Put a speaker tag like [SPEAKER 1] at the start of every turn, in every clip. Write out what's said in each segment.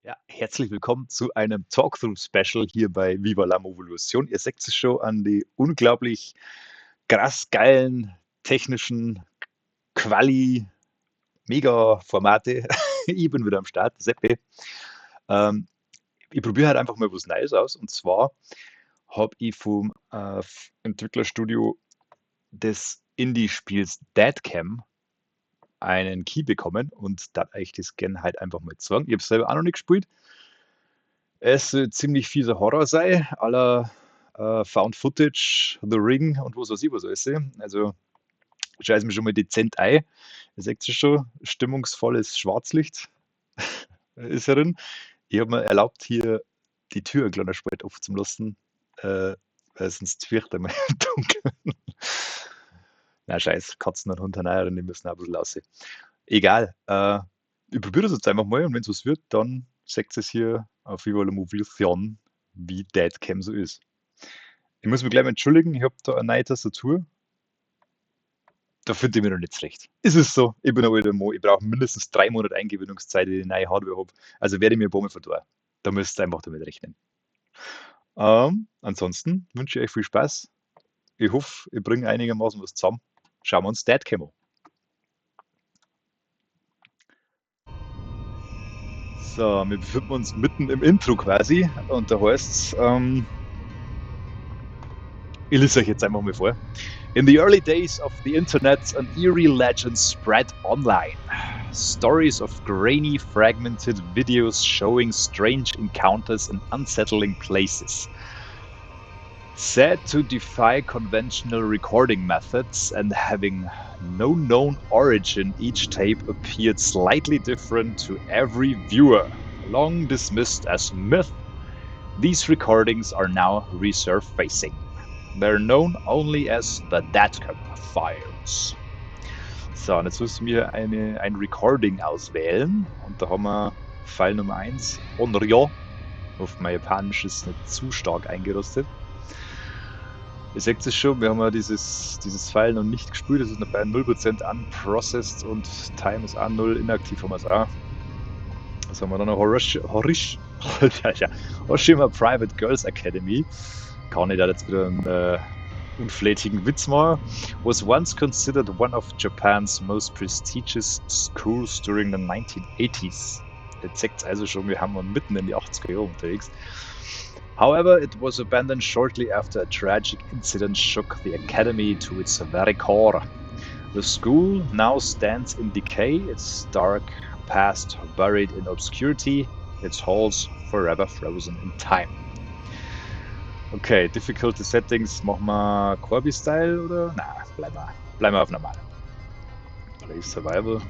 [SPEAKER 1] Ja, herzlich willkommen zu einem Talkthrough-Special hier bei Viva la Movolution. Ihr seht es schon an die unglaublich krass geilen technischen Quali Mega-Formate. Ich bin wieder am Start, Seppe. Ähm, Ich probiere halt einfach mal was Neues aus. Und zwar habe ich vom Entwicklerstudio des Indie-Spiels Deadcam einen Key bekommen und da ich das gerne halt einfach mal zeigen. Ich habe es selber auch noch nicht gespielt. Es soll ziemlich fieser Horror sei, à la Found Footage, The Ring und was weiß ich was alles. Also scheiß mir schon mal dezent ein. Ihr seht es schon, stimmungsvolles Schwarzlicht ist drin. Ich habe mir erlaubt, hier die Tür ein kleiner Spalt aufzulassen, weil sonst wird er mal im Dunkeln. Na scheiß, Katzen und Hund die müssen auch ein bisschen raus. Egal, ich probiere das jetzt einfach mal und wenn es was wird, dann seht ihr es hier auf Viva la Movolution, wie Deadcam so ist. Ich muss mich gleich mal entschuldigen, ich habe da eine neue Tastatur. Da finde ich mich noch nicht zurecht. Ist es so? Ich bin ein alter Mann, ich brauche mindestens 3 Monate Eingewöhnungszeit, die neue Hardware habe. Also werde ich mir ein paar Mal verdorren. Da müsst ihr einfach damit rechnen. Ansonsten wünsche ich euch viel Spaß. Ich hoffe, ich bringe einigermaßen was zusammen. Schauen wir uns Deadcam an. So, wir befinden uns mitten im Intro quasi und da heißt es, ich lese euch jetzt einfach mal vor. In the early days of the internet, an eerie legend spread online. Stories of grainy, fragmented videos showing strange encounters in unsettling places. Said to defy conventional recording methods and having no known origin, each tape appeared slightly different to every viewer. Long dismissed as myth, these recordings are now resurfacing. They're known only as the Deadcam Files. So, und jetzt müssen wir ein Recording auswählen. Und da haben wir File Nummer 1, Onryo. Auf mein Japanisch ist nicht zu stark eingerostet. Ihr seht es schon, wir haben ja dieses File noch nicht gespielt. Das ist noch bei 0% unprocessed und Time ist auch 0, inaktiv haben wir es auch. Was haben wir dann noch? Hoshima Private Girls Academy. Kann ich da jetzt wieder einen unflätigen Witz machen? Was once considered one of Japan's most prestigious schools during the 1980s. Jetzt seht ihr also schon, wir haben mitten in die 80er Jahre unterwegs. However, it was abandoned shortly after a tragic incident shook the academy to its very core. The school now stands in decay, its dark past buried in obscurity, its halls forever frozen in time. Okay, Difficulty Settings, machen wir Corby-Style oder? Na, bleiben wir auf normal. Play Survival.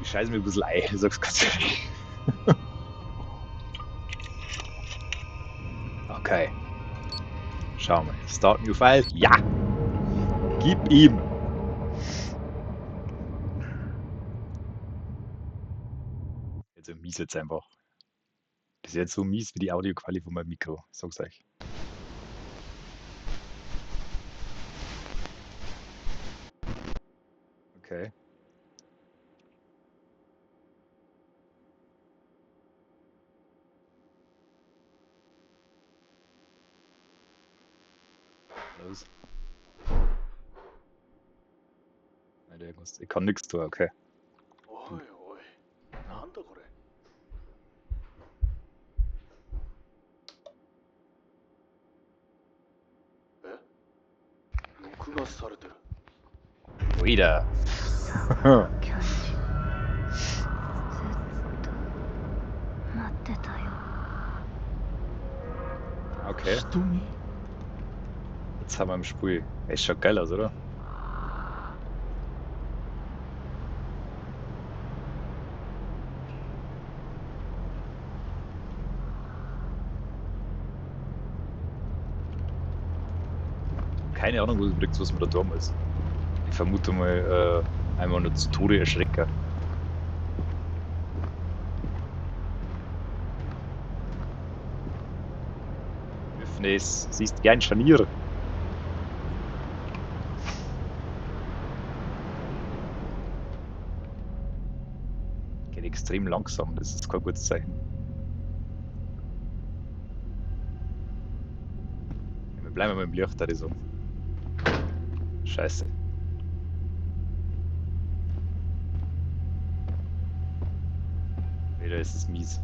[SPEAKER 1] Ich scheiße mir ein bisschen ein, ich sag's ganz ehrlich. Okay. Schauen wir. Start New File. Ja! Gib ihm! Also mies jetzt einfach. Das ist jetzt so mies wie die Audioqualität von meinem Mikro. Ich sag's euch. Okay. Los. Ich kann nichts tun, okay.
[SPEAKER 2] おいおい、なんだこれ。え、録画されてる。
[SPEAKER 1] Wieder.
[SPEAKER 3] キャンジずっと待ってたよ。
[SPEAKER 1] Okay.
[SPEAKER 2] 瞳
[SPEAKER 1] Jetzt haben wir im Spiel. Es schaut geil aus, oder? Keine Ahnung, was man da tun muss. Ich vermute mal, einmal nur zu Tode erschrecken. Öffne es. Siehst gern Scharnier. Geht extrem langsam, das ist kein gutes Zeichen. Ja, wir bleiben mal im Licht, da ich sagen. Scheiße. Wieder ist es mies.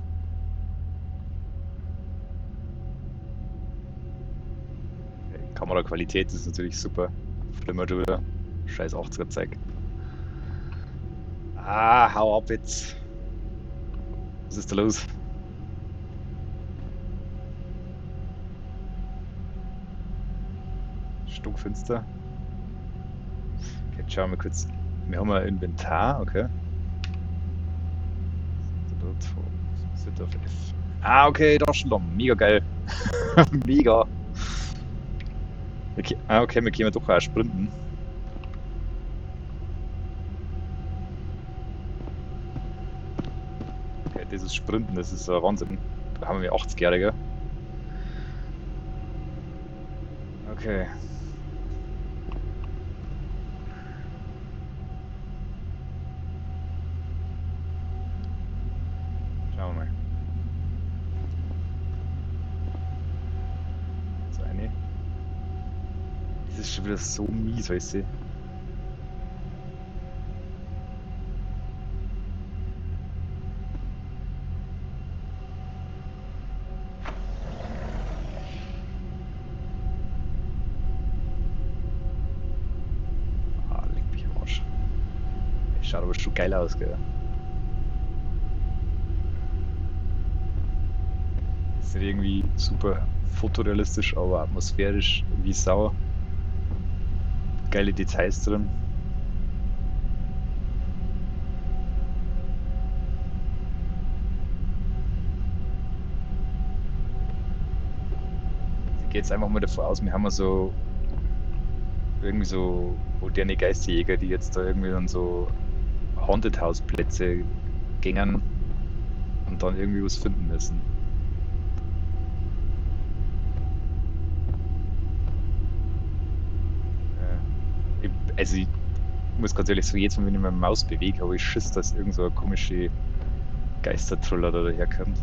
[SPEAKER 1] Okay, Kameraqualität ist natürlich super. Flimmert schon wieder. Scheiß 80er Zeug. Ah, hau ab jetzt. Was ist da los? Stockfinster. Okay, jetzt schauen wir kurz. Wir haben ein Inventar, okay. Sit auf F. Ah, okay, da schon lang. Mega geil. Mega. Okay, okay, wir können doch auch sprinten. Okay, dieses Sprinten, das ist Wahnsinn. Da haben wir 80-Jährige. Okay. Schauen wir mal. So eine. Das ist schon wieder so mies, weißt du. Ah, leck mich am Arsch. Schaut aber schon geil aus, gell. Ist nicht irgendwie super fotorealistisch, aber atmosphärisch wie Sau. Geile Details drin. Ich gehe jetzt einfach mal davon aus, wir haben so irgendwie so moderne Geisterjäger, die jetzt da irgendwie an so Haunted House Plätze gingen und dann irgendwie was finden müssen. Also ich muss ganz ehrlich sagen, jetzt wenn ich meine Maus bewege, habe ich Schiss, dass irgend so eine komische Geistertroller da daherkommt.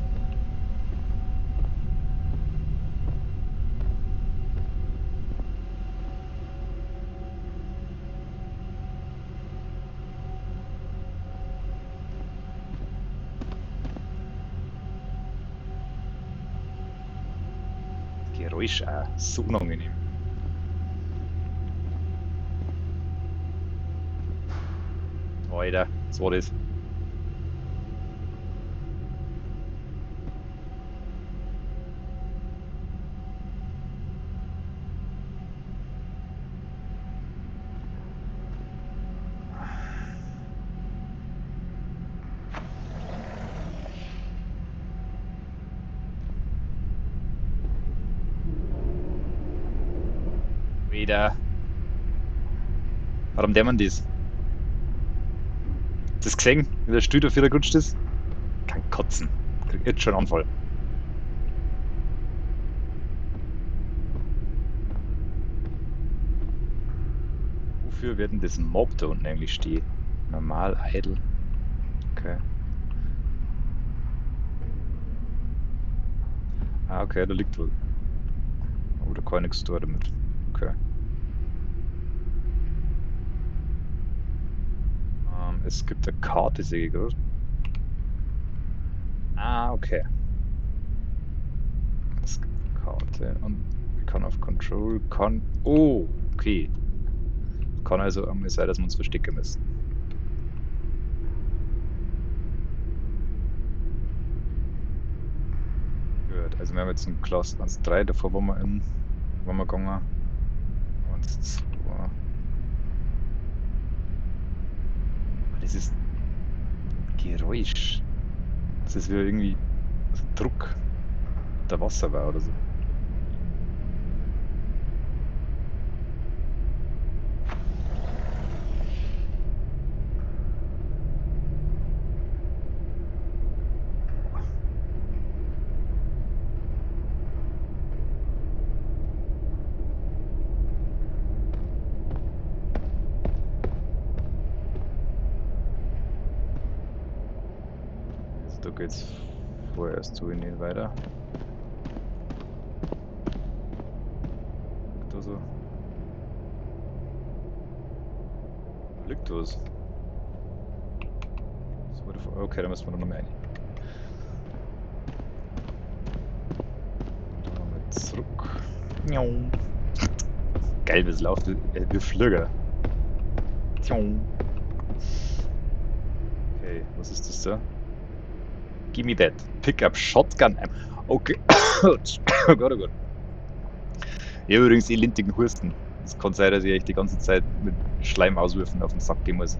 [SPEAKER 1] Geräusch auch, so unangenehm. Alter, was war das? Wieder. Warum der man das? Hast du das gesehen, wie der Stuhl dafür gerutscht ist? Kann kotzen. Krieg jetzt schon einen Anfall. Wofür wird denn das Mob da unten eigentlich stehen? Normal, idle. Okay. Ah, okay, da liegt wohl. Aber da kann ich nichts tun damit. Okay. Es gibt eine Karte, sehe ich gerade. Ah, okay. Es gibt eine Karte und ich kann auf Control, kann. Oh, okay. Kann also irgendwie sein, dass wir uns verstecken müssen. Gut, also wir haben jetzt ein Class 1-3, davor waren wir gegangen. 1-2. Das ist Geräusch. Das ist wie irgendwie so Druck der Wasser war oder so. Da geht's vorerst so nicht weiter. Da so. Liegt was. Okay, da müssen wir noch mal rein. Dann nochmal zurück. Miau. Geil, wie es läuft. Wir Flügger. Okay, was ist das da? Give me that. Pickup Shotgun. Okay. Oh Gott, oh Gott. Ich habe übrigens elendigen Husten. Es kann sein, dass ich echt die ganze Zeit mit Schleimauswürfen auf den Sack gehen muss.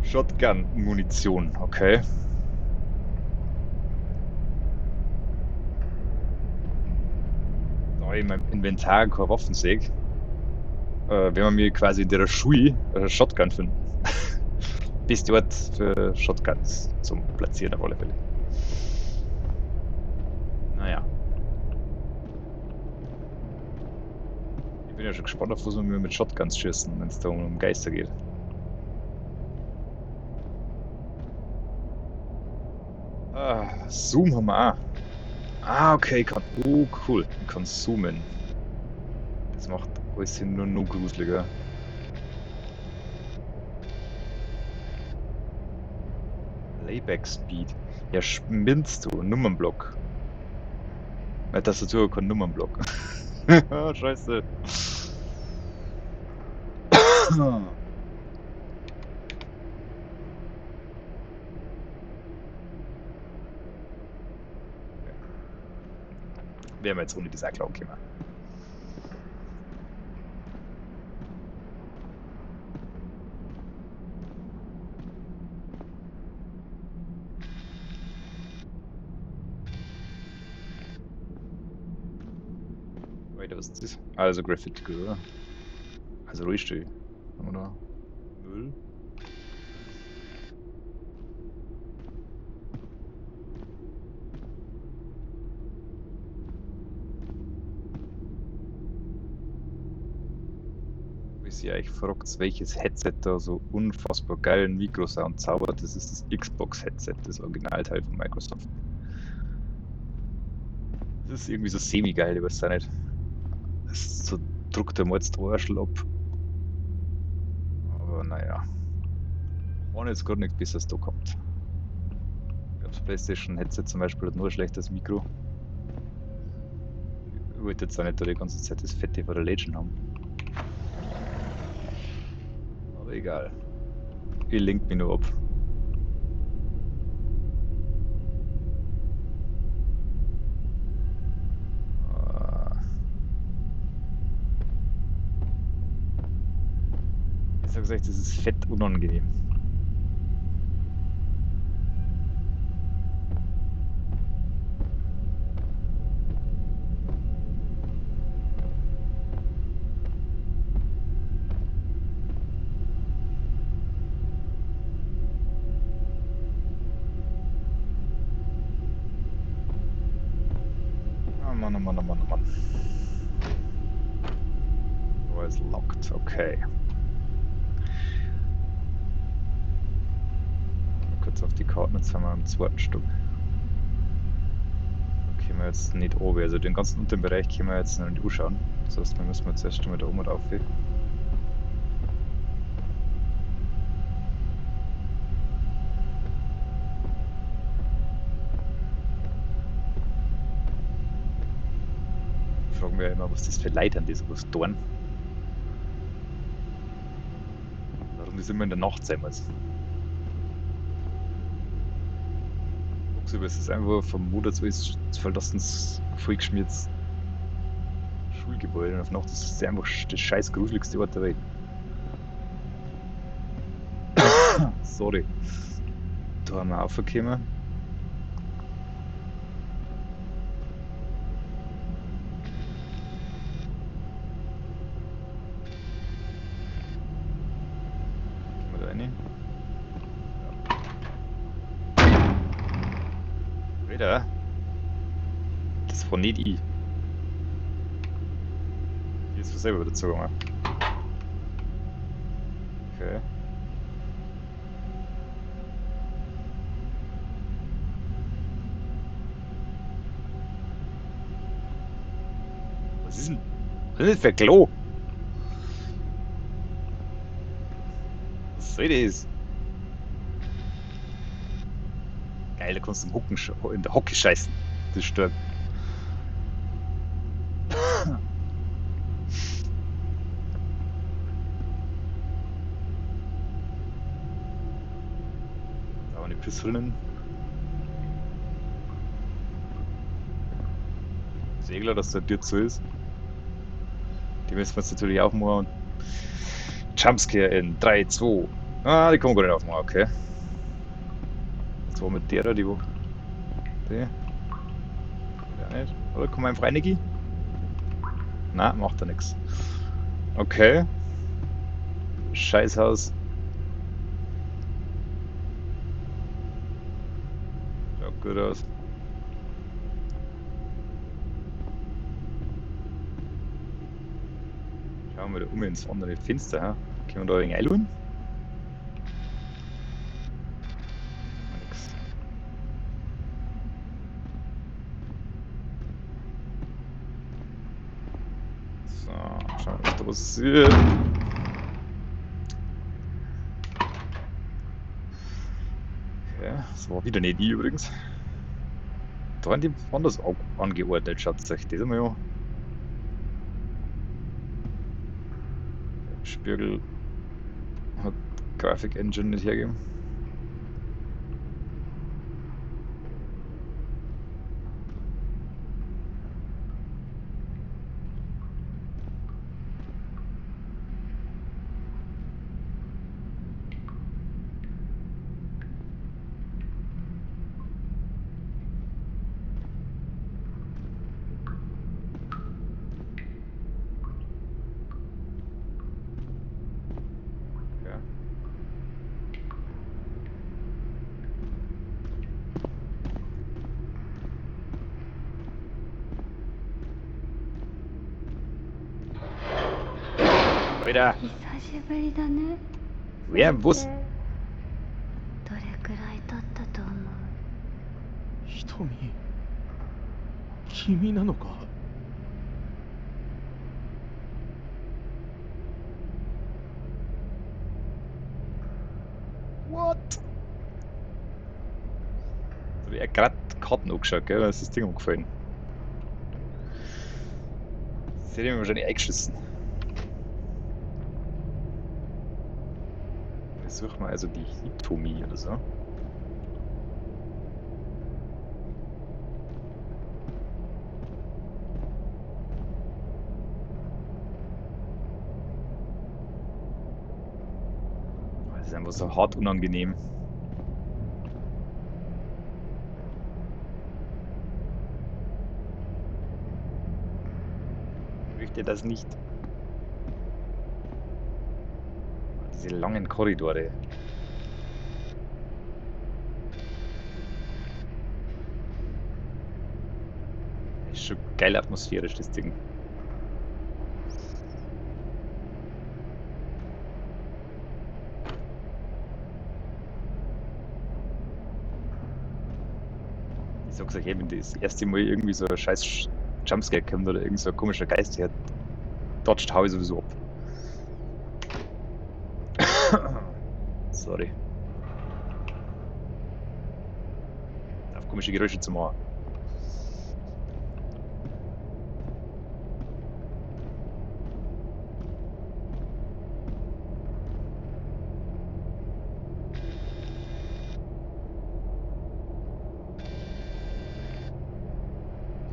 [SPEAKER 1] Shotgun-Munition, okay. Da in meinem Inventar keine Waffensäge, wenn man mir quasi in der Schui Shotgun finden. Beste Ort für Shotguns zum Platzieren auf alle Fälle. Naja. Ich bin ja schon gespannt, auf was wir mit Shotguns schießen, wenn es da um Geister geht. Ah, Zoom haben wir auch. Ah, okay, ich kann. Oh, cool. Ich kann zoomen. Das macht alles nur noch gruseliger. Playback Speed. Ja, spinnst du? Nummernblock. Meine Tastatur kann Nummernblock. Ah, scheiße. Wären wir jetzt ohne dieser Clown gekommen. Weiter, was ist das? Also Graffiti, oder? Also Ruhestell. Oder? Müll? Bis ihr euch fragt, welches Headset da so unfassbar geilen Mikrosound zaubert, das ist das Xbox-Headset, das Originalteil von Microsoft. Das ist irgendwie so semi-geil, ich weiß auch nicht. Das ist so druckt der Mords Arschl ab. Aber naja. Haben jetzt gerade nichts Besseres da gehabt. Ich glaube, das PlayStation-Headset zum Beispiel hat nur ein schlechtes Mikro. Ich wollte jetzt auch nicht da die ganze Zeit das Fette von der Legend haben. Aber egal. Ich lenk mich nur ab. Ich sag euch, das ist fett unangenehm. Oh Mann, oh Mann, oh Mann, oh Mann. Door is locked, okay. Kurz auf die Karten, jetzt haben wir im zweiten Stock. Da können wir jetzt nicht oben, also den ganzen unteren Bereich können wir jetzt noch nicht anschauen. Das heißt, wir müssen jetzt erst mal da oben drauf gehen. Ich frage mich ja immer, was das für Leute an die sowas tun. Warum das immer in der Nacht sein muss. Tagsüber ist es einfach vermutet, so ist verlassenes, vollgeschmiertes Schulgebäude und auf Nacht ist es einfach das scheiß gruseligste Ort der Welt. Sorry. Da haben wir aufgekommen. Gehen wir da rein? Ja. Wieder? Das war nicht ich. Die ist von selber wieder zugegangen. Okay. Was ist denn? Was ist das für ein Klo? Was soll das? Geil, da kannst du in der Hocke scheißen. Das stört. Da waren die Pissrinnen. Ist eh klar, dass der Tür zu ist. Die müssen wir jetzt natürlich aufmachen. Jumpscare in 3, 2. Ah, die kann man gar nicht aufmachen, okay. Was war mit der, die wo. Die? Ja nicht. Oder kann man einfach reingehen? Na, macht er nix. Okay. Scheißhaus. Schaut gut aus. Schauen wir da um ins andere Fenster. Ja? Können wir da irgendwie einladen? Nix. So, schauen wir, was da passiert. Okay, das war wieder nicht die übrigens. Da waren die anders angeordnet, schaut euch das einmal an. Spiegel hat Graphic Engine nicht hergegeben. Ja. Wieder.
[SPEAKER 3] 久しぶりだね。
[SPEAKER 1] Wer
[SPEAKER 3] 先
[SPEAKER 1] wusste?
[SPEAKER 3] 生どれくらい経ったと思う？
[SPEAKER 2] 瞳君なのか？
[SPEAKER 1] What? Da hab ich gerade Karten angeschaut, gell? Da ist das Ding umgefallen. Das hätte ich mir wahrscheinlich eingeschissen. Ich suche mal also die Hitomi oder so. Das ist einfach so hart unangenehm. Ich möchte das nicht. Diese langen Korridore. Ist schon geil atmosphärisch, das Ding. Ich sag's euch, wenn das erste Mal irgendwie so ein scheiß Jumpscare kommt oder irgend so ein komischer Geist her, dodgt, hau ich sowieso ab. Sorry. Auf komische Geräusche zu machen.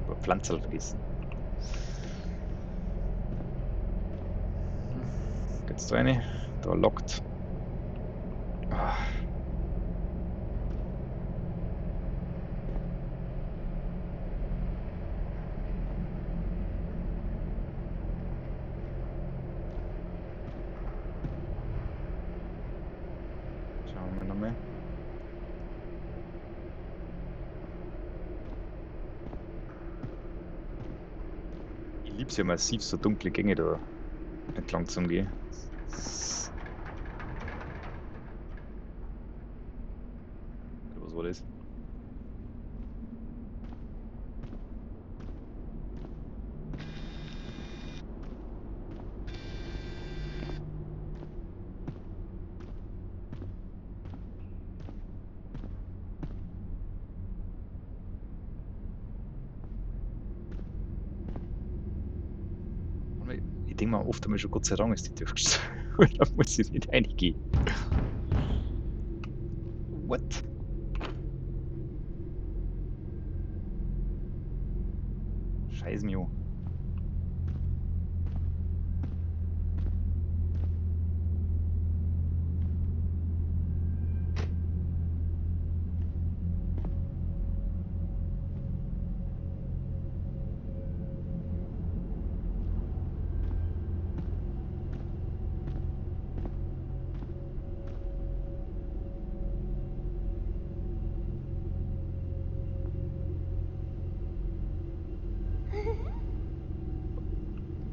[SPEAKER 1] Über Pflanzen vergessen. Gibt's da eine? Da lockt. Ah. Schauen wir nochmal. Ich lieb's ja massiv, so dunkle Gänge da entlang zu gehen. Was war das? mir oft einmal schon, Gott sei Dank ist die durchgestellt. Da muss ich nicht reingehen. What? Scheiß Mio.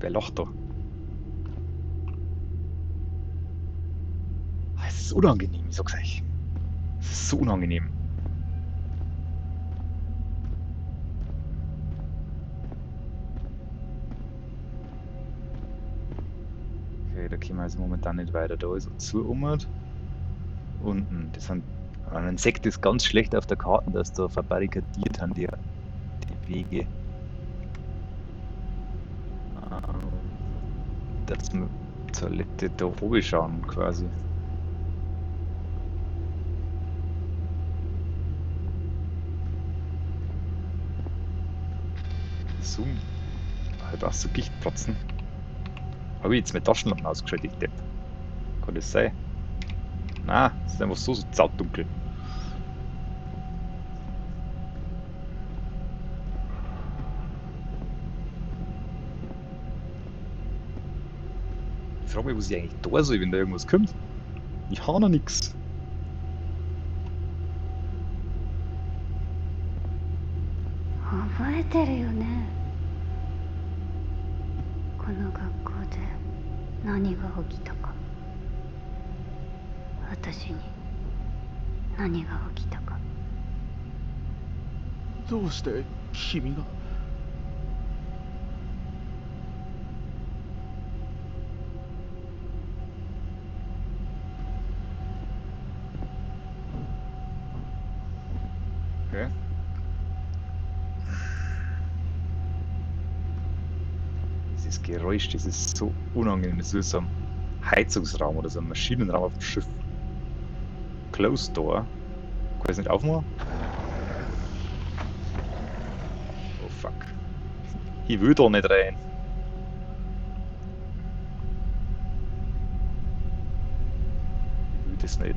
[SPEAKER 1] Wer lacht da? Es ist unangenehm, ich sag's euch. Es ist so unangenehm. Okay, da können wir also momentan nicht weiter. Da ist zu unten. Das sind, man sieht das ganz schlecht auf der Karte, dass da verbarrikadiert haben die Wege. Dass wir zur Toilette da oben schauen, quasi. So. Halt auch so Gichtplatzen. Habe ich jetzt mit Taschenlampen ausgeschaltet, ich Depp. Kann das sein? Na, es ist einfach so saudunkel. Ich frage mich, was ich eigentlich da soll, wenn da irgendwas kommt. Ich habe noch nichts.
[SPEAKER 3] 覚えてるよね。この学校で何が起きたか。私に何が起きたか。
[SPEAKER 2] どうして君が。
[SPEAKER 1] Okay. Dieses Geräusch, das ist so unangenehm. Das ist so ein Heizungsraum oder so ein Maschinenraum auf dem Schiff. Closed Door. Kann ich es nicht aufmachen? Oh fuck. Ich will da nicht rein. Ich will das nicht.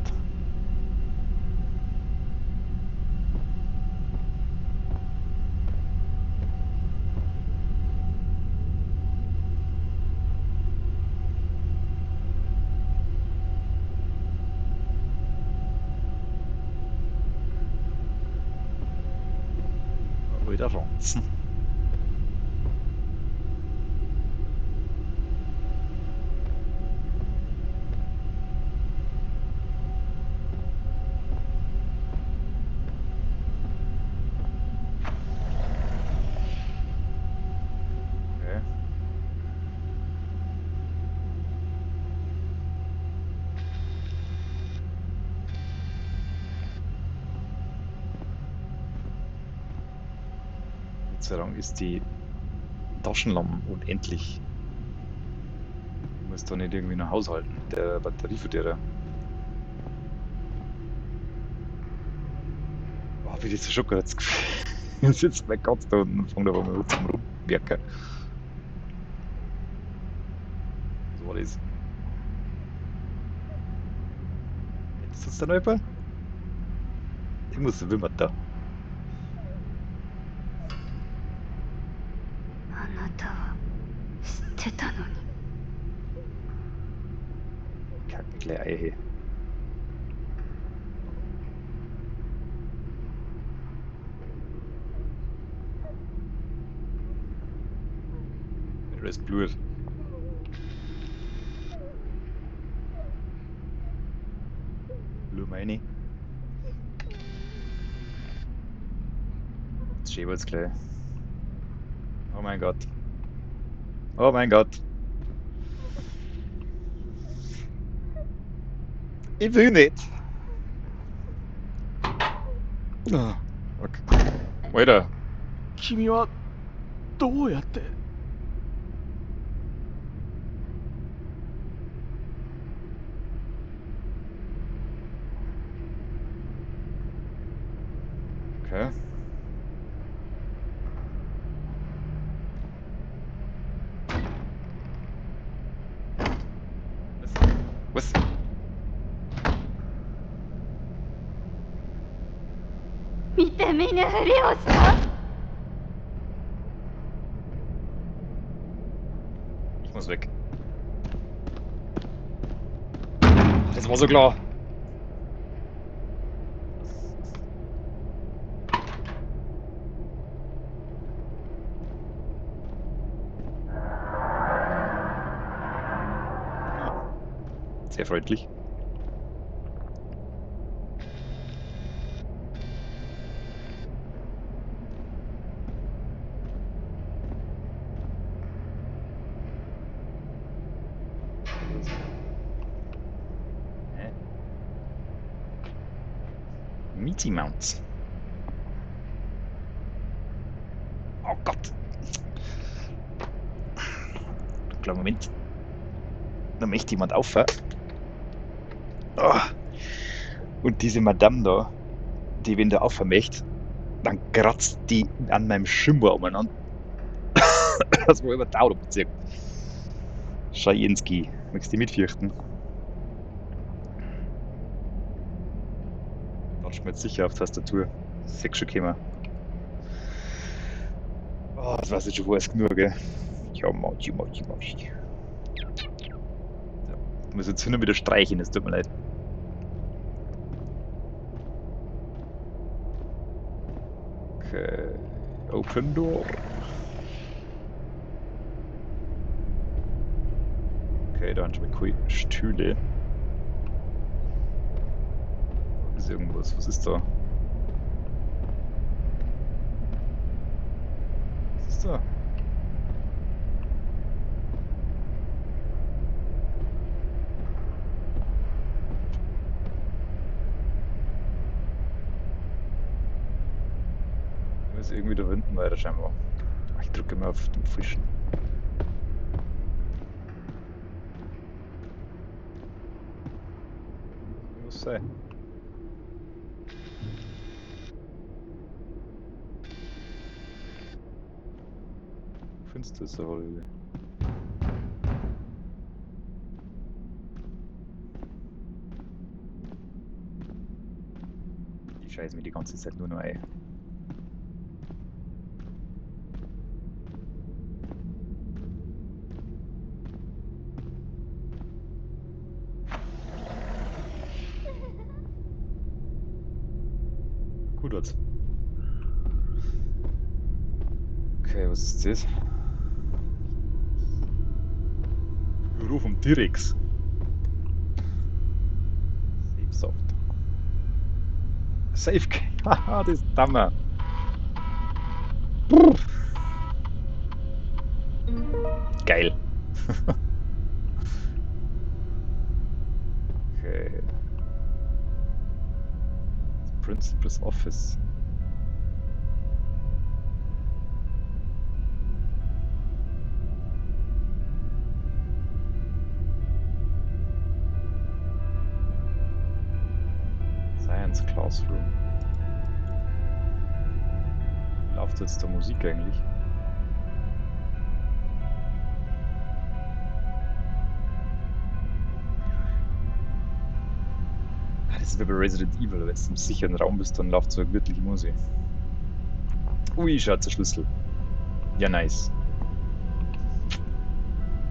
[SPEAKER 1] Wieder ranzen. Okay. Gott sei Dank ist die Taschenlampe unendlich. Ich muss da nicht irgendwie noch haushalten mit der Batterieverlierer. Boah, wie das schon gerade das Gefühl. Jetzt sitzt mein Gott da unten und fängt aber mal zum Rumwerken. Was war das? Ist das da noch jemand? Irgendwas wimmert da.
[SPEAKER 3] あなたは知ってたのに。
[SPEAKER 1] Kacken gleich Ei. Das ist Blut. Blut meine. Jetzt schäbelt's gleich. Oh mein Gott. Oh mein Gott. Ich will nicht. Ah, okay. Alter.
[SPEAKER 2] 君はどうやって。
[SPEAKER 1] Okay. Was? Was?
[SPEAKER 3] 見て見ぬふりをした。
[SPEAKER 1] Ich muss weg. Das war so klar. Sehr freundlich. Hä? Meaty Mounts. Oh Gott. Kleinen Moment. Da möchte jemand aufhören. Oh. Und diese Madame da, die, wenn der aufhören möchte, dann kratzt die an meinem Schimmer umeinander. Das war über die Auto bezirkt. Schajenski, möchtest du mitfürchten? Watsch mir jetzt sicher auf Tastatur. Sechs schon gekommen. Oh, das weiß ich schon vorher genug, gell? Ja, Mochi. So, ich muss jetzt hin und wieder streichen, es tut mir leid. Okay. Open door. Okay, da haben schon mal keine Stühle. Da ist irgendwas. Was ist da? Was ist da? Ich muss irgendwie da hinten weiter scheinbar. Ich drücke mal auf den Frischen. Muss sein. Findest du es aber? Die scheißen mir die ganze Zeit nur noch ein. Gut jetzt. Okay, was ist das? Büro vom T-Rex. Safe Soft. Safe. Haha, das ist Hammer. Geil. Okay. Principal's Office. Science Classroom. Wie läuft jetzt der Musik eigentlich? Ah, das ist wie bei Resident Evil, wenn du im sicheren Raum bist, dann läuft so eine gemütliche Musik. Ui, schaut der Schlüssel. Ja, nice.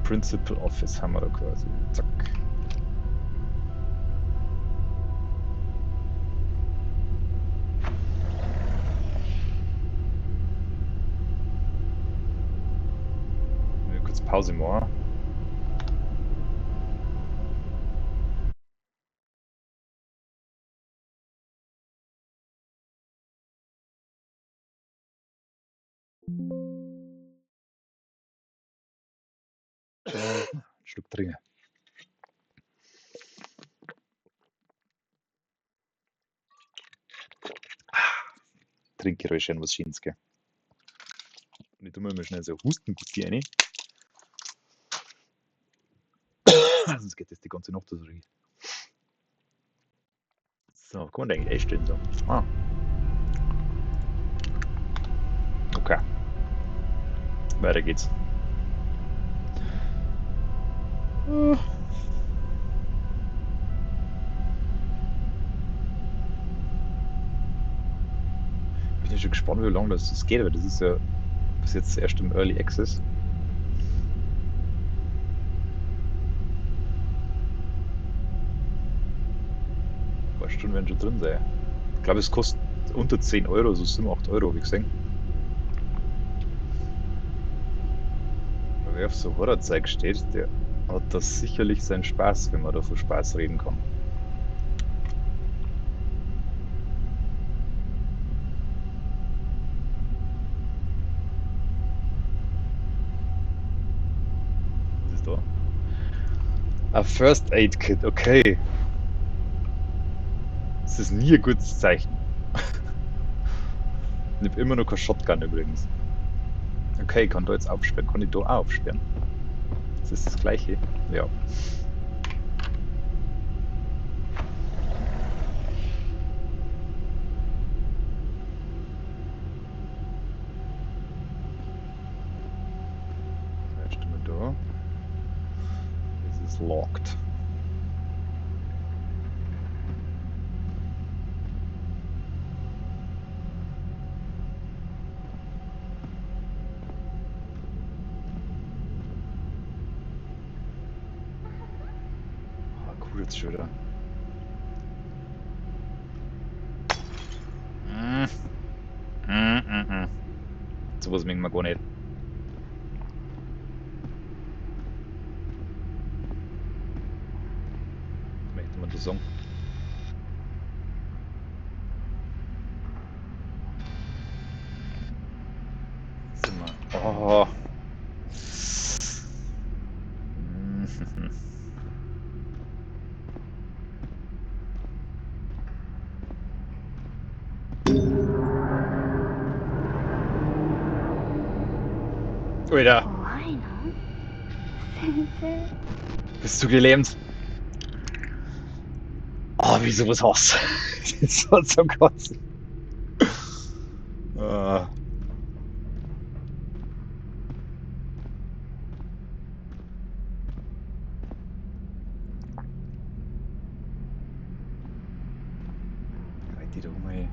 [SPEAKER 1] Principal Office haben wir da quasi. Zack. Kurz Pause machen. Ein Schluck trinken. Trinkgeräusche, was Schönes, gell? Und ich tue mir immer schnell so Hustengusti rein. Sonst geht das die ganze Nacht so rein. So, kann man da eigentlich einstellen? So. Ah. Weiter geht's. Bin ja schon gespannt, wie lange das geht, weil das ist ja bis jetzt erst im Early Access. Ein paar Stunden werden schon drin sein. Ich glaube, es kostet unter 10 Euro, so 7, 8 Euro, habe ich gesehen. Aber wer auf so Horrorzeug steht, der hat da sicherlich seinen Spaß, wenn man da von Spaß reden kann. Was ist da? A First Aid Kit, okay. Das ist nie ein gutes Zeichen. Ich habe immer noch keine Shotgun übrigens. Okay, ich kann da jetzt aufsperren. Kann ich da auch aufsperren? Das ist das gleiche. Ja. Erst einmal da. Das ist locked. Ah, cool jetzt schon wieder. Sowas mögen wir gar nicht. Was möchte man da sagen? Sind wir. Oh. Alter,
[SPEAKER 3] 怖いの先生。
[SPEAKER 1] bist du gelähmt? Oh, wie sowas hast. Das ist so zum Kotzen. Ah. Halt die doch mal.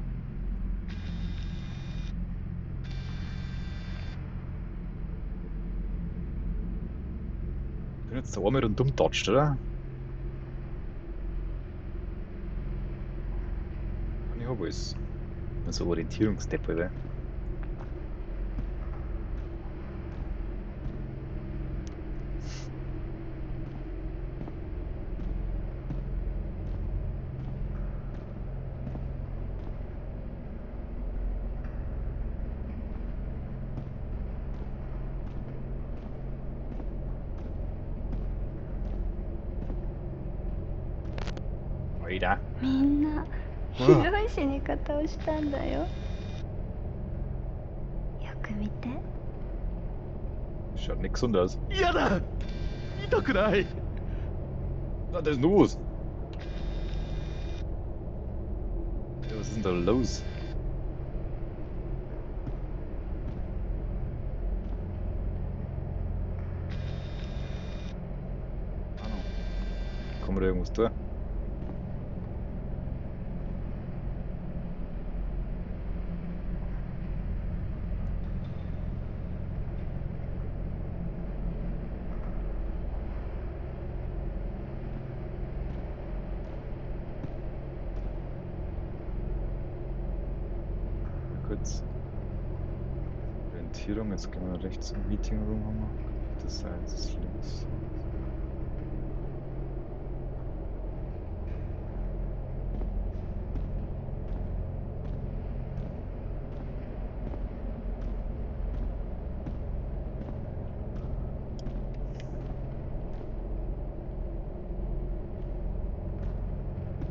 [SPEAKER 1] Ich bin jetzt da einmal rundum tatscht, oder? Und ich hab alles. Also Orientierungsdepp, oder? Alter.
[SPEAKER 3] みんなひどい死に方をしたんだよ。よく見て。
[SPEAKER 1] Schaut nicht gesund aus.
[SPEAKER 2] 嫌だ痛くない
[SPEAKER 1] Was ist denn los? Ja, was ist denn da los? Ahnung. Kann man da irgendwas tun? Kurz. Orientierung, jetzt gehen wir rechts im Meeting Room haben wir. Das ist links.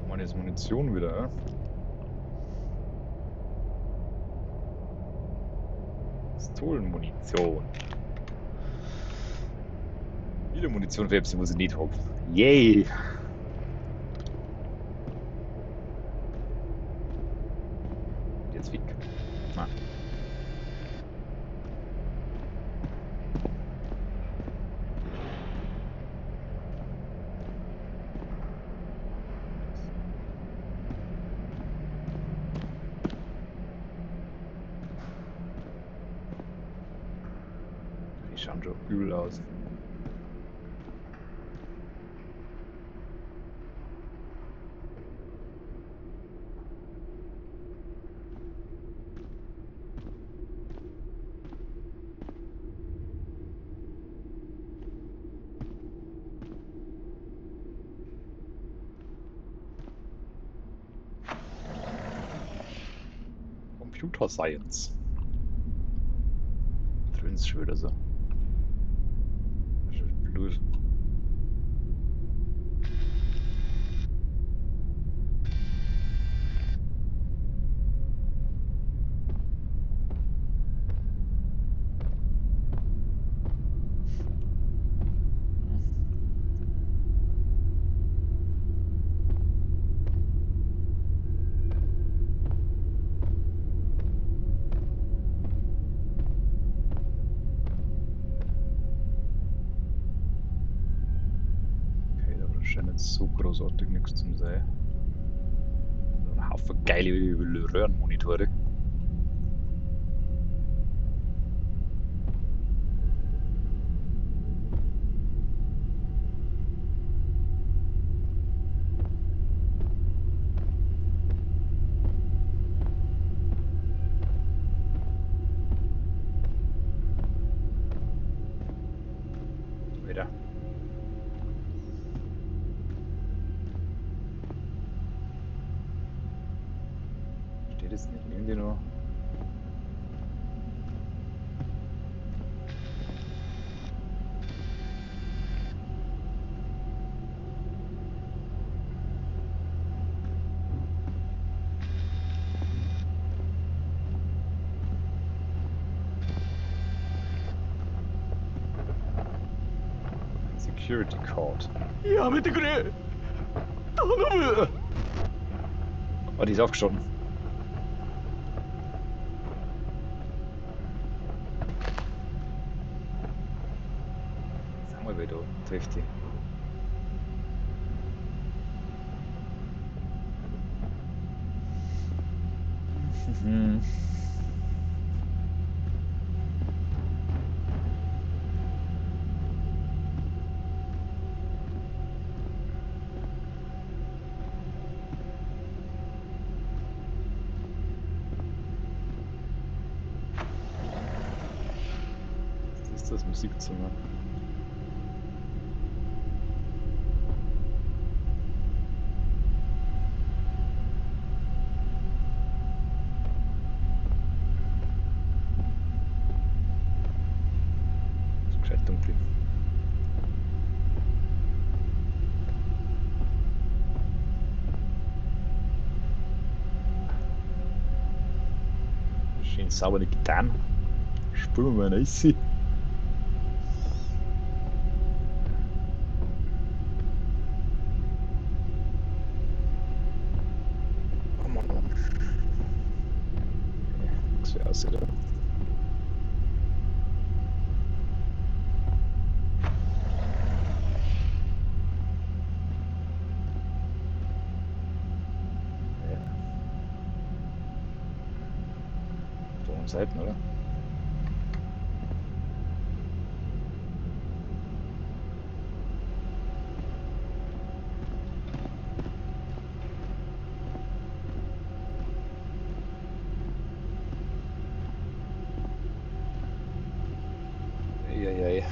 [SPEAKER 1] Mann, jetzt Munition wieder, ja? Pistolenmunition. Wieder Munition für etwas, was ich nicht habe. Yay! Und jetzt weg. Ah. schauen schon übel aus. Computer Science. Drin ist schon wieder so. Das ist blöd. Okay, da war scheint nicht so großartig nichts zum Sein. Ein Haufen geile Röhrenmonitore. Wieder. Steht jetzt nicht irgendwie noch. Security Card.
[SPEAKER 2] やめてくれ頼む
[SPEAKER 1] Oh, die ist aufgestanden. Sag mal wieder, trifft die. Mhm. Das ist das Musikzimmer. Ist gescheit dunkel. Schön saubere Gitarren. Spielen wir mal eine Issi. Nichts für aussehen, oder? Ja. Auf der Seiten, oder? Eieiei.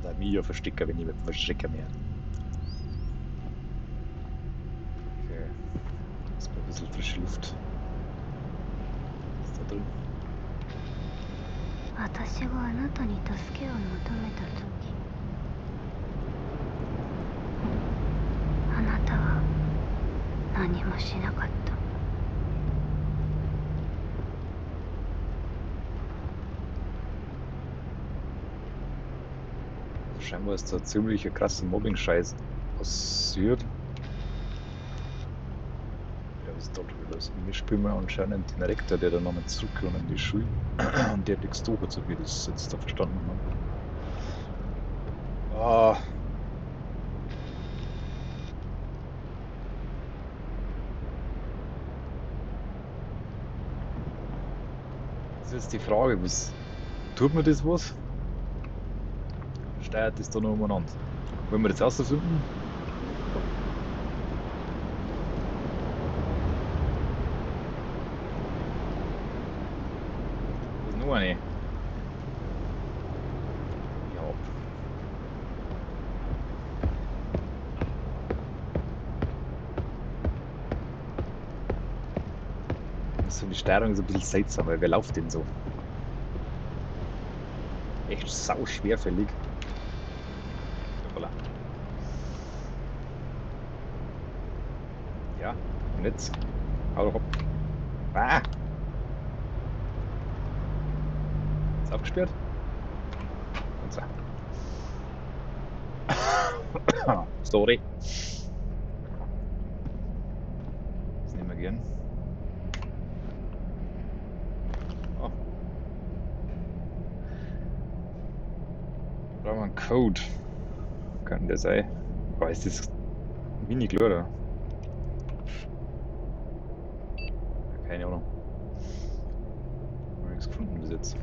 [SPEAKER 1] Oder ein Video verstecken, wenn ich mit verstecken mehr. Okay. Ist mal ein bisschen frische Luft. Was ist da drin?
[SPEAKER 3] 私があなたに助けを求めた時、あなたは何もしなかった。
[SPEAKER 1] Scheinbar ist da ziemlich krasser Mobbing-Scheiß passiert. Ja, was ist da schon wieder? Wir spielen anscheinend den Rektor, der da nochmal zurückkommt in die Schule. Und der hat nichts tun, so wie ich das jetzt da verstanden habe. Oh. Das ist die Frage, was tut mir das was? Steuert das da noch umeinander? Wollen wir das rausfinden? Das ist noch eine. Ja. So, die Steuerung ist ein bisschen seltsam, weil wer läuft denn so? Echt sau schwerfällig. Hoppala. Ja, und jetzt? Hau doch ab. Ah! Ist aufgesperrt? Und so. Sorry. Das nehmen wir gern. Oh. Da brauchen wir einen Code. Kann der sein? Oh, ist das mini klar da? Keine Ahnung. Noch nichts gefunden bis jetzt.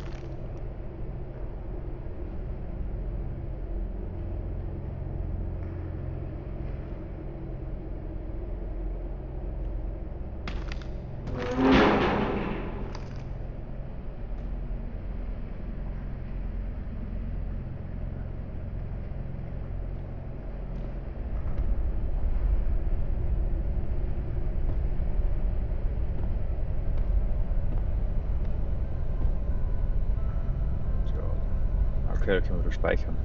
[SPEAKER 1] Okay, da können wir wieder speichern.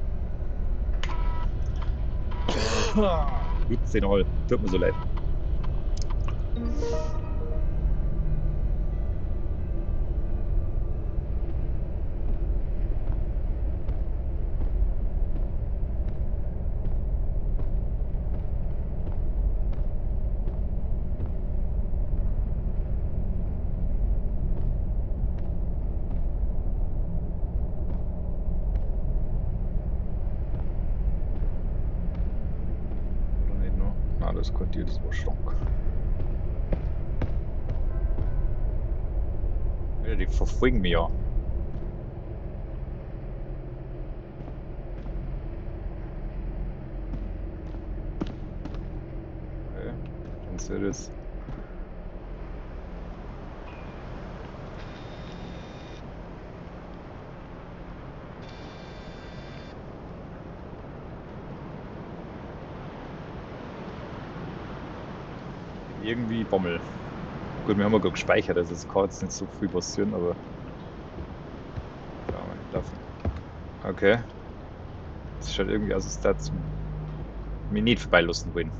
[SPEAKER 1] Gibt's den all. Tut mir so leid. Oder nicht noch? Na, das konnte das war Schrank. Ja, die verfolgen mich ja. Okay, dann soll das. Irgendwie Bommel. Gut, wir haben ja gerade gespeichert, also es kann jetzt nicht so viel passieren, aber. Ja, man darf. Okay. Es schaut irgendwie aus, als das mich nicht vorbeilassen wollen.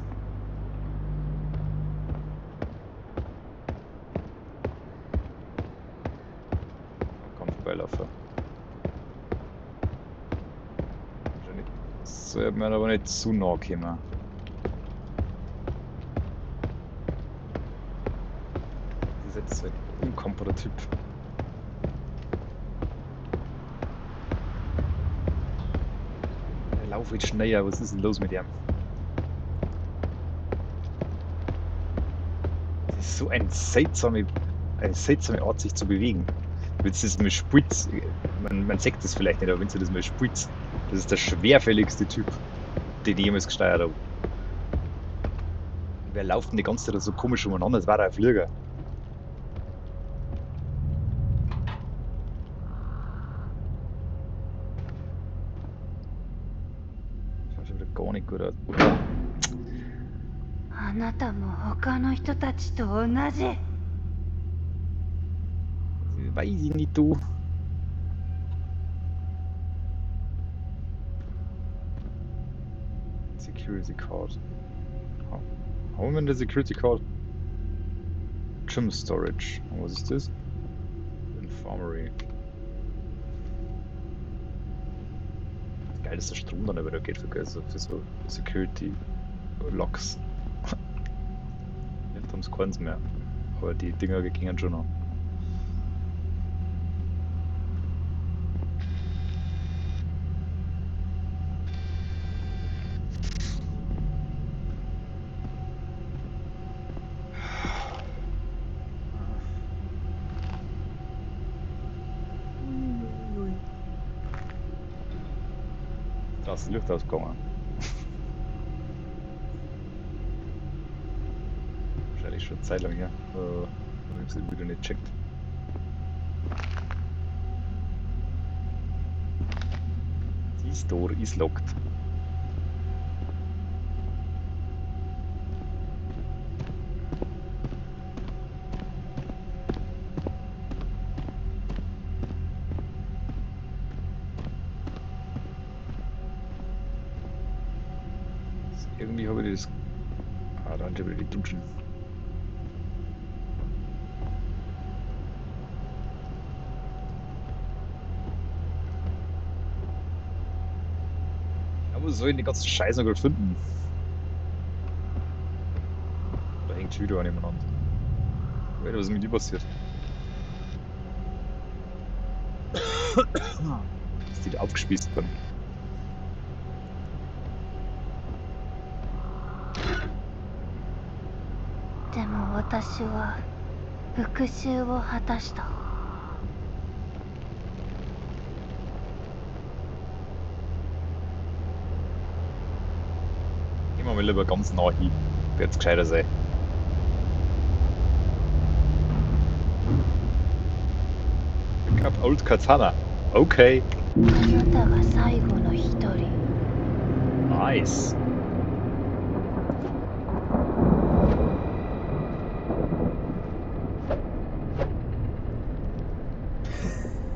[SPEAKER 1] Man kann vorbeilaufen. Wahrscheinlich soll man aber nicht zu nah kommen. Das ist jetzt so ein unkompeter Typ. Der lauft jetzt schneller, was ist denn los mit ihm? Das ist so eine seltsame Art, sich zu bewegen. Wenn du das mal spitzt, man sieht das vielleicht nicht, aber wenn du das mal spitzt, das ist der schwerfälligste Typ, den ich jemals gesteuert habe. Wer läuft denn die ganze Zeit so komisch umeinander? Das war ein Flieger. Schaut schon wieder gar nicht gut aus.
[SPEAKER 3] あなたも他の人たちと同じ。
[SPEAKER 1] Weiß ich nicht, du. Security Card. Haben wir eine Security Card? Gym Storage. Und was ist das? Infirmary. Geil, dass der Strom dann wieder geht für so Security Locks. Jetzt haben sie keins mehr. Aber die Dinger gingen schon noch. Da ist das Licht ausgegangen. Wahrscheinlich schon eine Zeit lang her. Ich habe es wieder nicht checkt. This door is locked. Irgendwie habe ich das. Ah, da sind schon wieder die Duschen. Ja, wo soll ich den ganzen Scheiß noch gerade finden? Da hängt schon wieder an jemand an. Was ist mit dir passiert? Ist die da aufgespießt worden?
[SPEAKER 3] でも私は復讐を果たした。
[SPEAKER 1] Gehen wir mal lieber ganz nah hin. Wird's gescheiter sein. Pick up old Katana. Okay.
[SPEAKER 3] あなたが最後の一人。
[SPEAKER 1] Nice.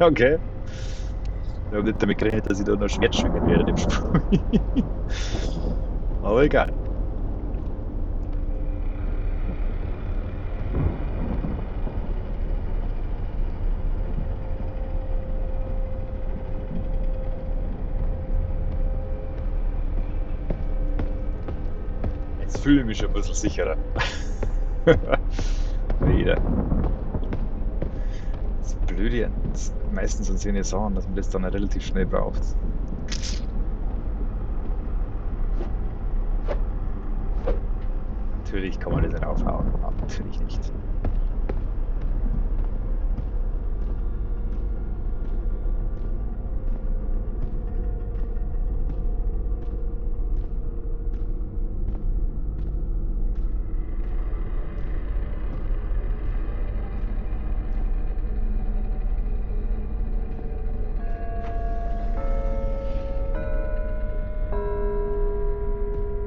[SPEAKER 1] Okay. Ich habe nicht damit gerechnet, dass ich da noch Schwert schwingen werde im Spiel. Aber egal. Jetzt fühle ich mich schon ein bisschen sicherer. Wieder. Das Blöde meistens an solchen Sachen, dass man das dann relativ schnell braucht. Natürlich kann man das nicht aufhauen. Natürlich nicht.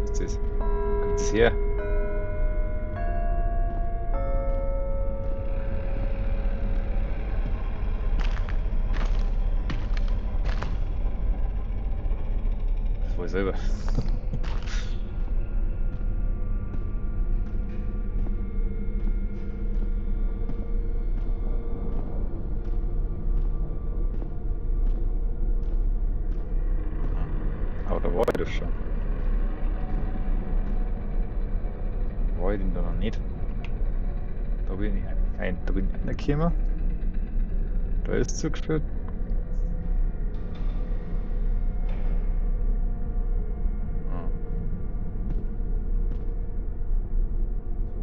[SPEAKER 1] Was ist das? Wo kommt das her? Das war ich selber. Aber da war ich doch schon. War ich denn da noch nicht? Da bin ich da bin ich reingekommen. Da ist zugeführt.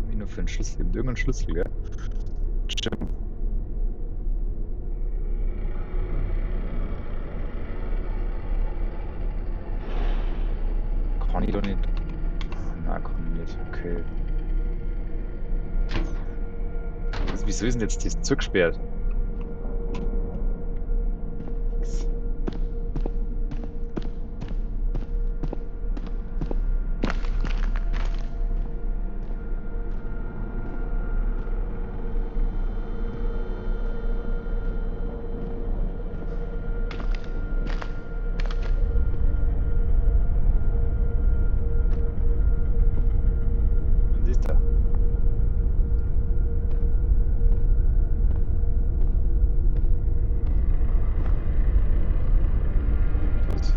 [SPEAKER 1] Wie nur für einen Schlüssel? Gibt irgendeinen Schlüssel, gell? Stimmt. Kann ich doch nicht. Nein, kann ich nicht. Okay. Also, wieso ist denn jetzt das zugesperrt? Was ist da? Was?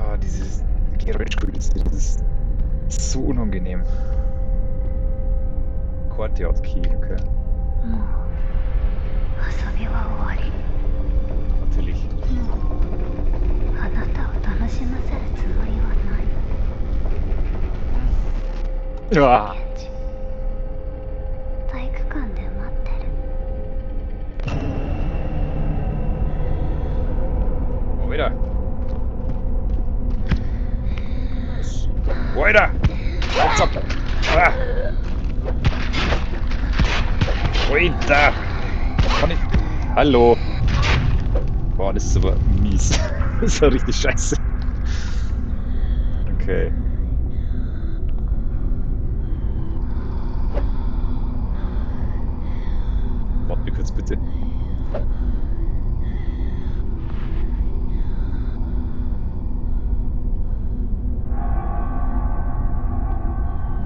[SPEAKER 1] Ah, dieses Geräuschkulisse, das ist so unangenehm. Courtyard Key, okay.
[SPEAKER 3] もう遊びは終わり。
[SPEAKER 1] Natürlich.
[SPEAKER 3] もうあなたを楽しませるつもりはない。
[SPEAKER 1] Ah,
[SPEAKER 3] ケンジ、体育館で待ってる。
[SPEAKER 1] Alter! Kann ich. Hallo! Boah, das ist aber mies. Das ist ja richtig scheiße. Okay. Warte mir kurz bitte.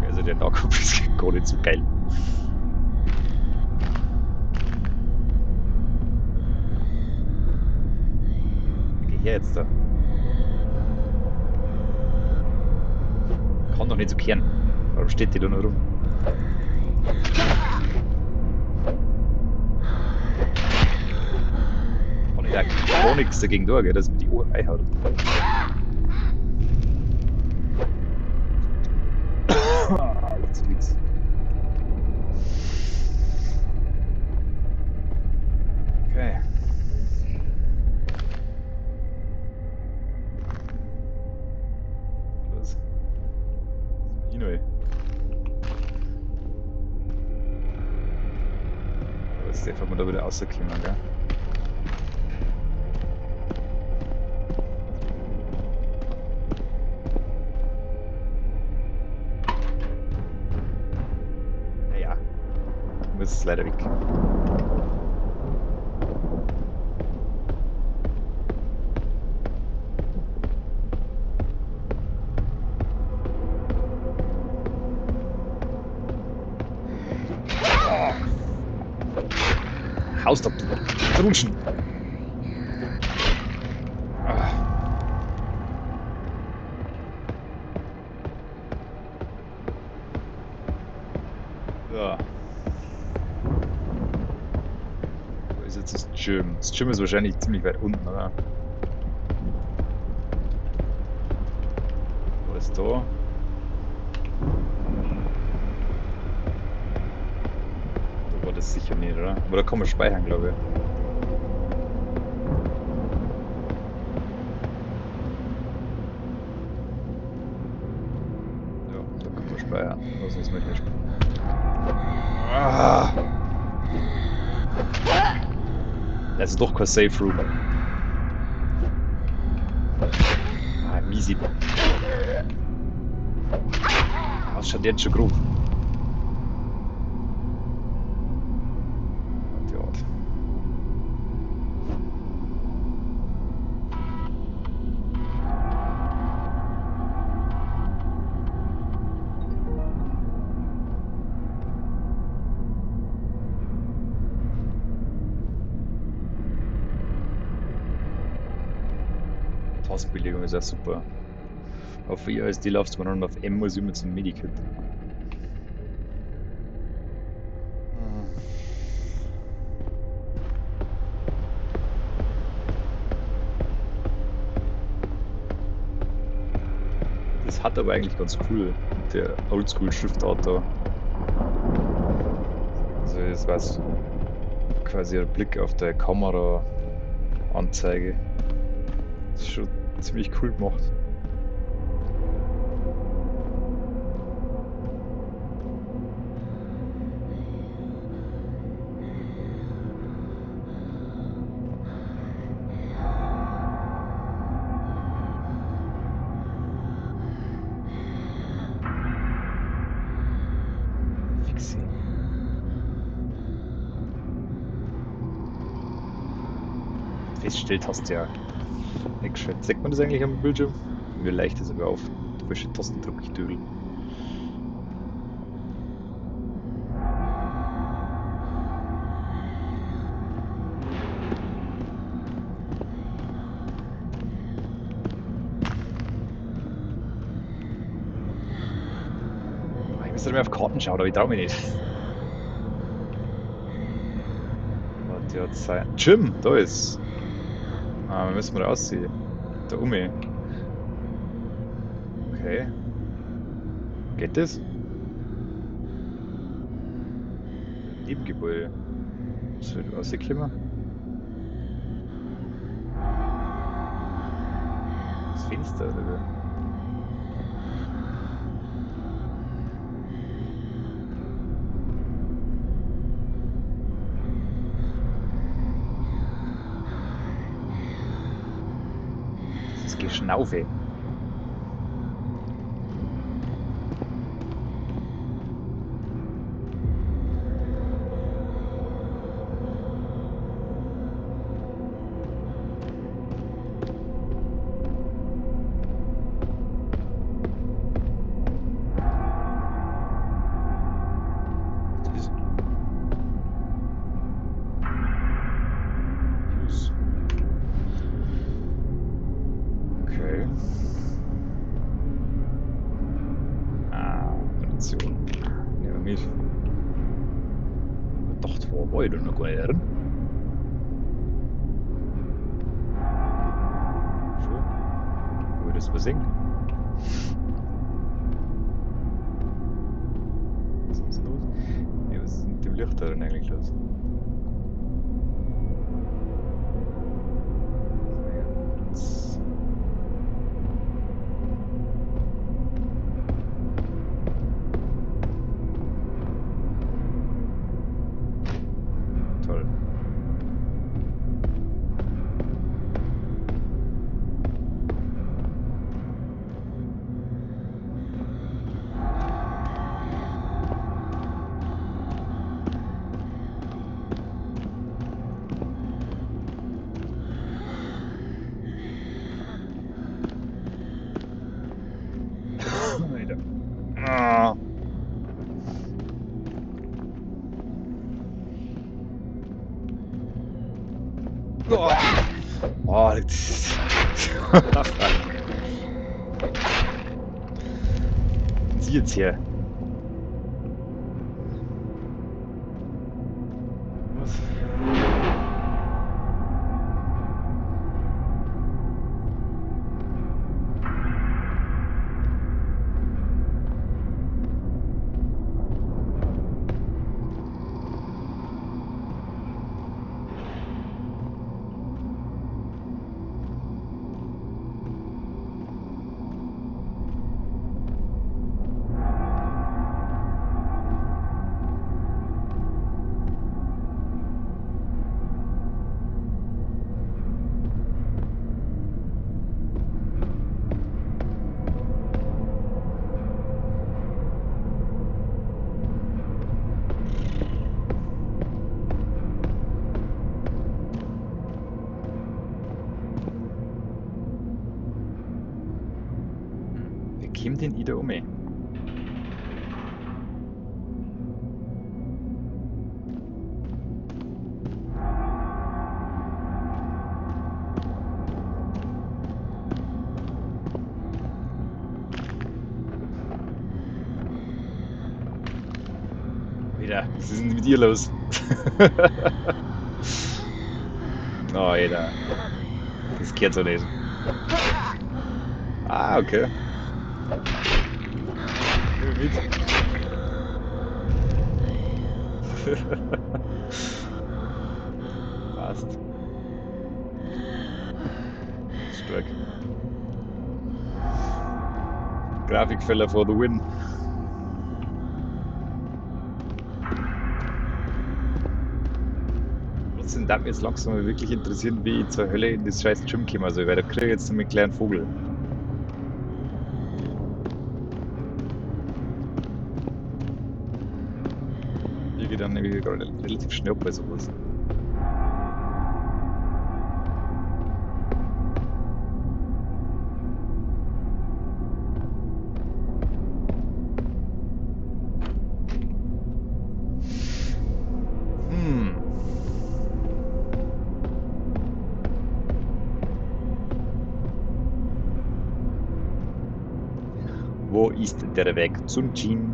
[SPEAKER 1] Also der Nahkampf ist gar nicht so geil. Geh her jetzt da. Kann doch nicht so kehren. Warum steht die da nur rum? Kann ich ja gar nichts dagegen tun, gell, dass mir die Ohren reinhaut. Macht nichts. Okay. Was? Hinoi. Jetzt darf man da wieder rauskommen, gell? Naja. Muss es leider weg. Haust ab, du Trunschen. Ah. Ja. Wo ist jetzt das Gym? Das Gym ist wahrscheinlich ziemlich weit unten, oder? Wo ist da? Da war das sicher nicht, oder? Aber da kann man speichern, glaube ich. Ja, da kann man speichern. Was sonst möchte ich nicht. Ah. Das ist doch kein Safe Room. Ah, miesi. Was schaut jetzt schon grob? Idiot. Taskbelegung ist ja super. Auf ISD läuft man und auf M muss ich immer zum Medikit. Das hat aber eigentlich ganz cool mit der Oldschool-Schriftart da. Also das war quasi ein Blick auf der Kamera-Anzeige. Das ist schon ziemlich cool gemacht. Fixieren. Feststellt hast du ja weggeschaltet. Sieht man das eigentlich am Bildschirm? Wie leicht ist aber auf welche Tasten drücke ich durch? Ich müsste mal auf Karten schauen, aber ich traue mich nicht. Warte, ja, Zeit. Gym, da ist. Ah, wir müssen mal aussehen. Da Umi. Okay. Geht das? Nebengebäude. Was wird rausgekommen? Das Fenster, oder? Geschnaufe. Tschüss. Okay. Munition. Nehmen wir mit. Doch, da war ich doch noch gar nicht drin. Schon? Wo ich das übersehen? Was ist los? Ja, was ist mit dem Licht da drin eigentlich los? Jetzt. Toll. Alter. Ah. Oh, oh das Sie jetzt hier. Was? Wer kommt denn wieder um? Wieder. Was ist denn mit dir los? Oh, Alter. Das geht so nicht. Ah, okay. Nimm mit. Passt. Stark. Grafikfehler for the win. Trotzdem darf mich jetzt langsam mal wirklich interessieren, wie ich zur Hölle in das scheiß Gym komme. Also, weil da kriege ich jetzt einen kleinen Vogel. Hier geht dann nämlich gerade relativ schnell bei sowas. Wo ist der Weg zum Gym?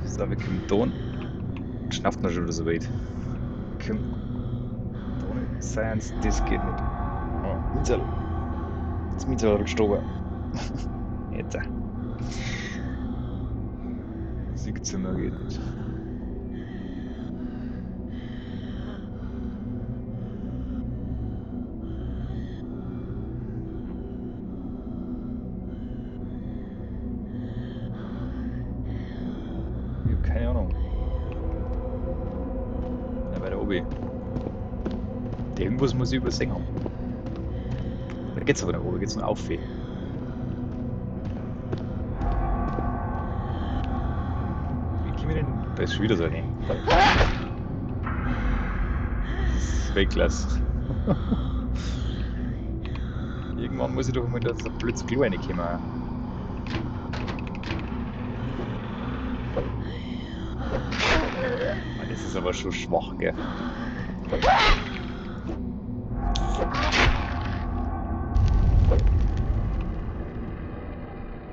[SPEAKER 1] So, wir kommen da. Schnauft noch schon wieder so weit. Komm. Da Science, das geht nicht. Oh, Mietzel. Das Mietzel hat gestorben. Jetzt. Musikzimmer geht nicht. Ich hab keine Ahnung. Ja, bei der Obi. Irgendwas muss ich übersehen haben. Da geht's aber nicht runter, da geht's nur auf. Wie komme ich denn? Da ist schon wieder so eine. Das ist Weltklasse. Irgendwann muss ich doch mal da so blöd Klo reinkommen. Mann, das ist aber schon schwach, gell?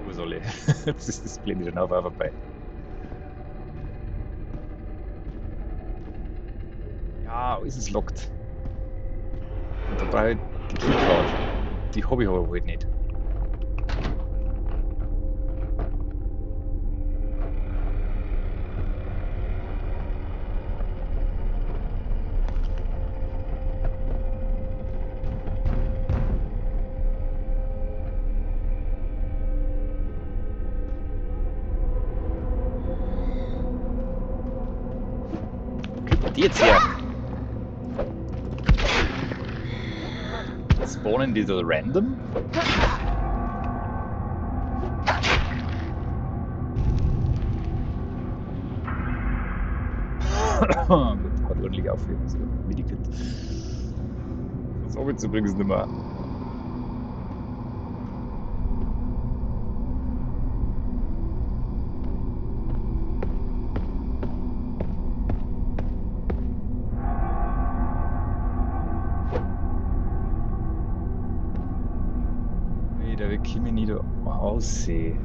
[SPEAKER 1] Wo soll ich? Jetzt ist das blinde dann auch vorbei. Ja, ist es lockt. Und dabei die Keycard. Die habe ich aber wohl nicht. Die jetzt her. Spawnen die so random? Gut, hat ordentlich aufheben. So, Medikit. Das habe ich übrigens nicht mehr. Da wir kommen nicht da aussehen.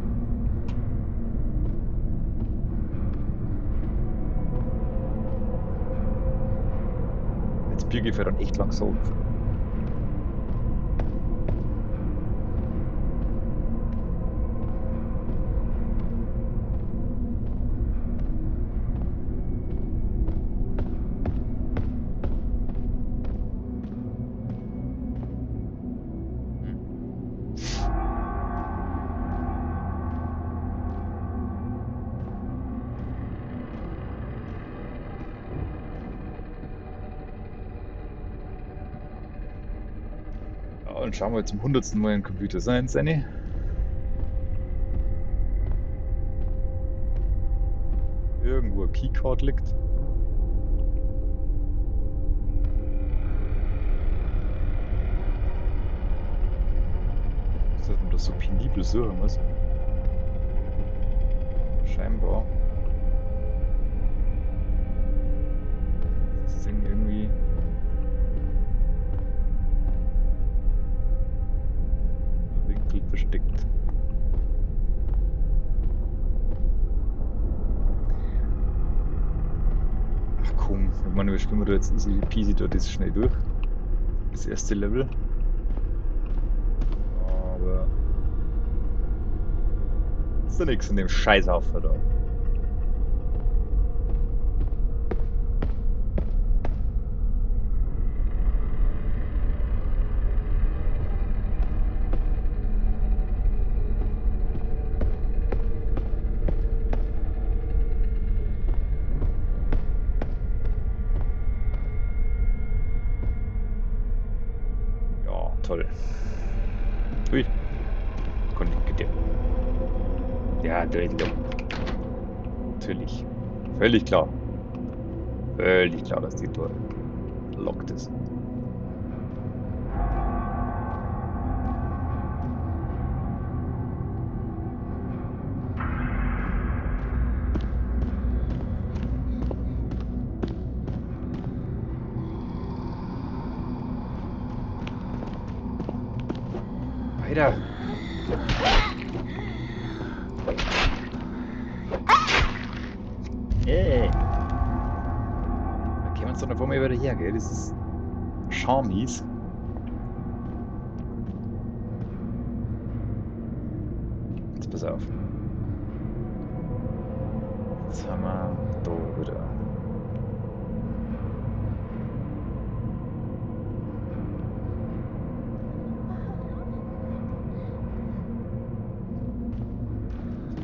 [SPEAKER 1] Jetzt biege ich dann echt lang so. Ja, und schauen wir jetzt zum 100. Mal in Computer Science rein. Irgendwo ein Keycard liegt. Was hat man das so penibel suchen muss? Scheinbar. Das Ding irgendwie. Winkel versteckt. Ach komm, ich meine, wir spielen da jetzt easy peasy da das schnell durch. Das erste Level. Aber ist da nichts in dem Scheißhaufen da. Ja, toll. Ui. Connected. Ja, natürlich. Völlig klar. Völlig klar, dass die Tor lockt ist. Weiter. Da kämen wir uns doch noch vor mir wieder her, gell? Das ist Charmies. Jetzt pass auf. Jetzt haben wir da wieder.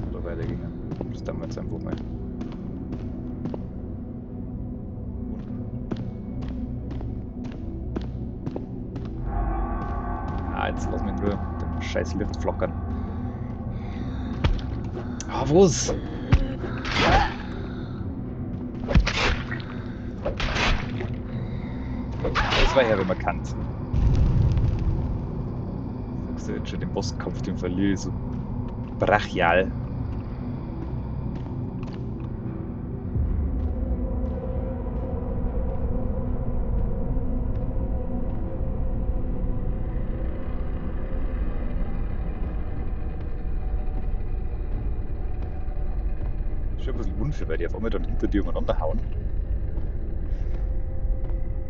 [SPEAKER 1] Oder weitergegangen. Das dann jetzt einfach mal. scheiß Lift flockern. Ah, wo's? Das war ja immer bekannt. Sagst du jetzt schon, den Bosskampf, den verliere ich so brachial. Schon ein bisschen unfair, weil die auf einmal dann hinter dir umeinander hauen.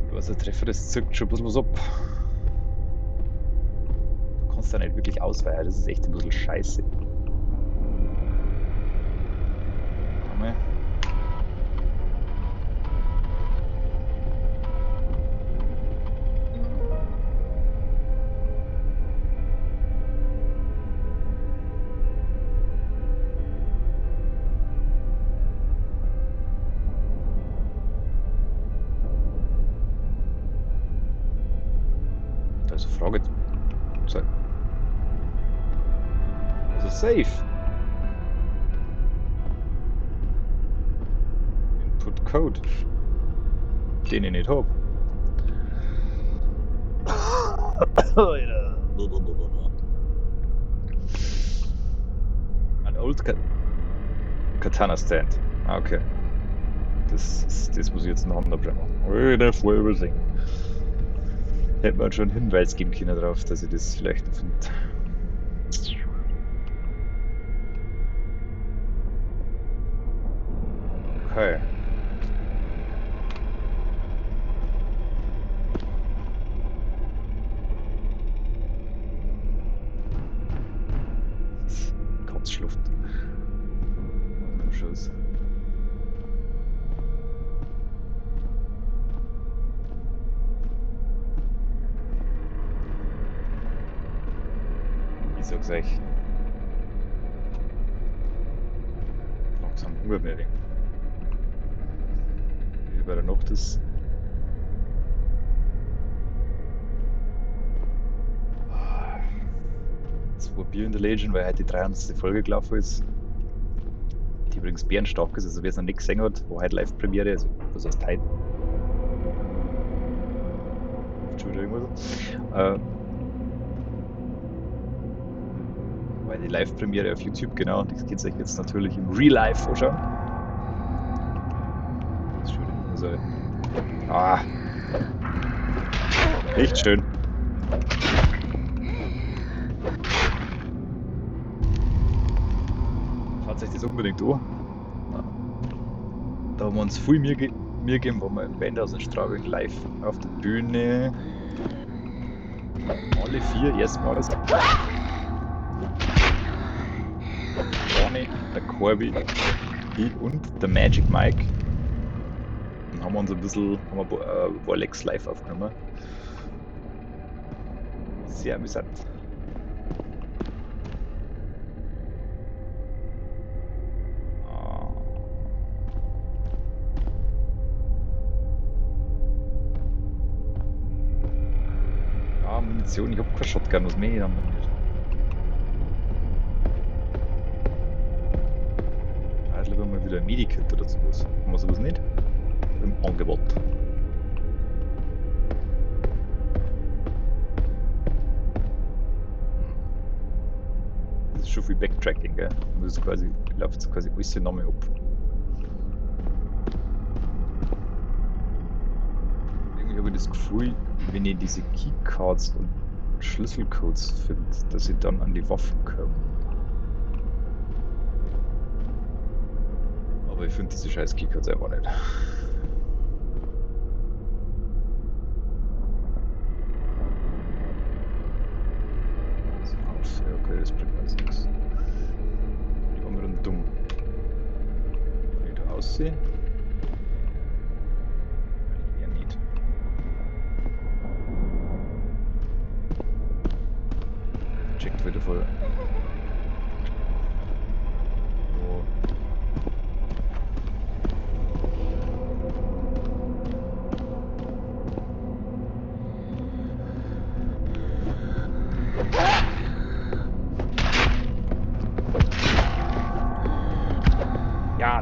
[SPEAKER 1] Und was ein Treffer, das zirkt schon ein bisschen was ab. Du kannst da nicht wirklich ausweichen, das ist echt ein bisschen scheiße. Komm her. Da ist eine Frage. Also safe. Input Code. Den ich nicht hab. Ein Old Katana Stand. Ah, okay. Das muss ich jetzt noch abschreiben. Alter, voll übersehen. Hätte man schon einen Hinweis geben können darauf, dass ich das vielleicht noch finde. Okay. Kotzschlucht. Schuss. Ich sag's euch. Langsam hungert mir den. Wie bei der Nacht ist. Zwei Bier in der Legion, weil heute die 300. Folge gelaufen ist. Die übrigens bärenstark ist, also wer es noch nicht gesehen hat, wo heute Live-Premiere ist, was heißt heute? Entschuldigung, weil die Live-Premiere auf YouTube, genau, und das geht sich jetzt natürlich im Real-Life anschauen. Entschuldigung, also. Ah! Nicht schön. Schaut euch das unbedingt an. Da haben wir uns viel Mühe gegeben, wo wir im Band aus dem Straubing live auf der Bühne alle 4 erstmals. Johnny, der Corby, ich und der Magic Mike. Dann haben wir uns ein bisschen Warlex live aufgenommen. Sehr amüsant. Ja, Munition, ich hab keine Shotgun, was mehr haben wir nicht. Also lieber mal wieder ein Medikit oder sowas. Haben wir sowas nicht? Im Angebot. Das ist schon viel Backtracking, gell? Das ist quasi, läuft quasi alles nochmal ab. Irgendwie habe ich das Gefühl, wenn ich diese Keycards und Schlüsselcodes finde, dass ich dann an die Waffen komme. Aber ich finde diese scheiß Keycards einfach nicht. Okay, das bringt alles nichts. Die anderen dumm. Kann ich da aussehen? Ja, nicht. Checkt wieder voll. Oh.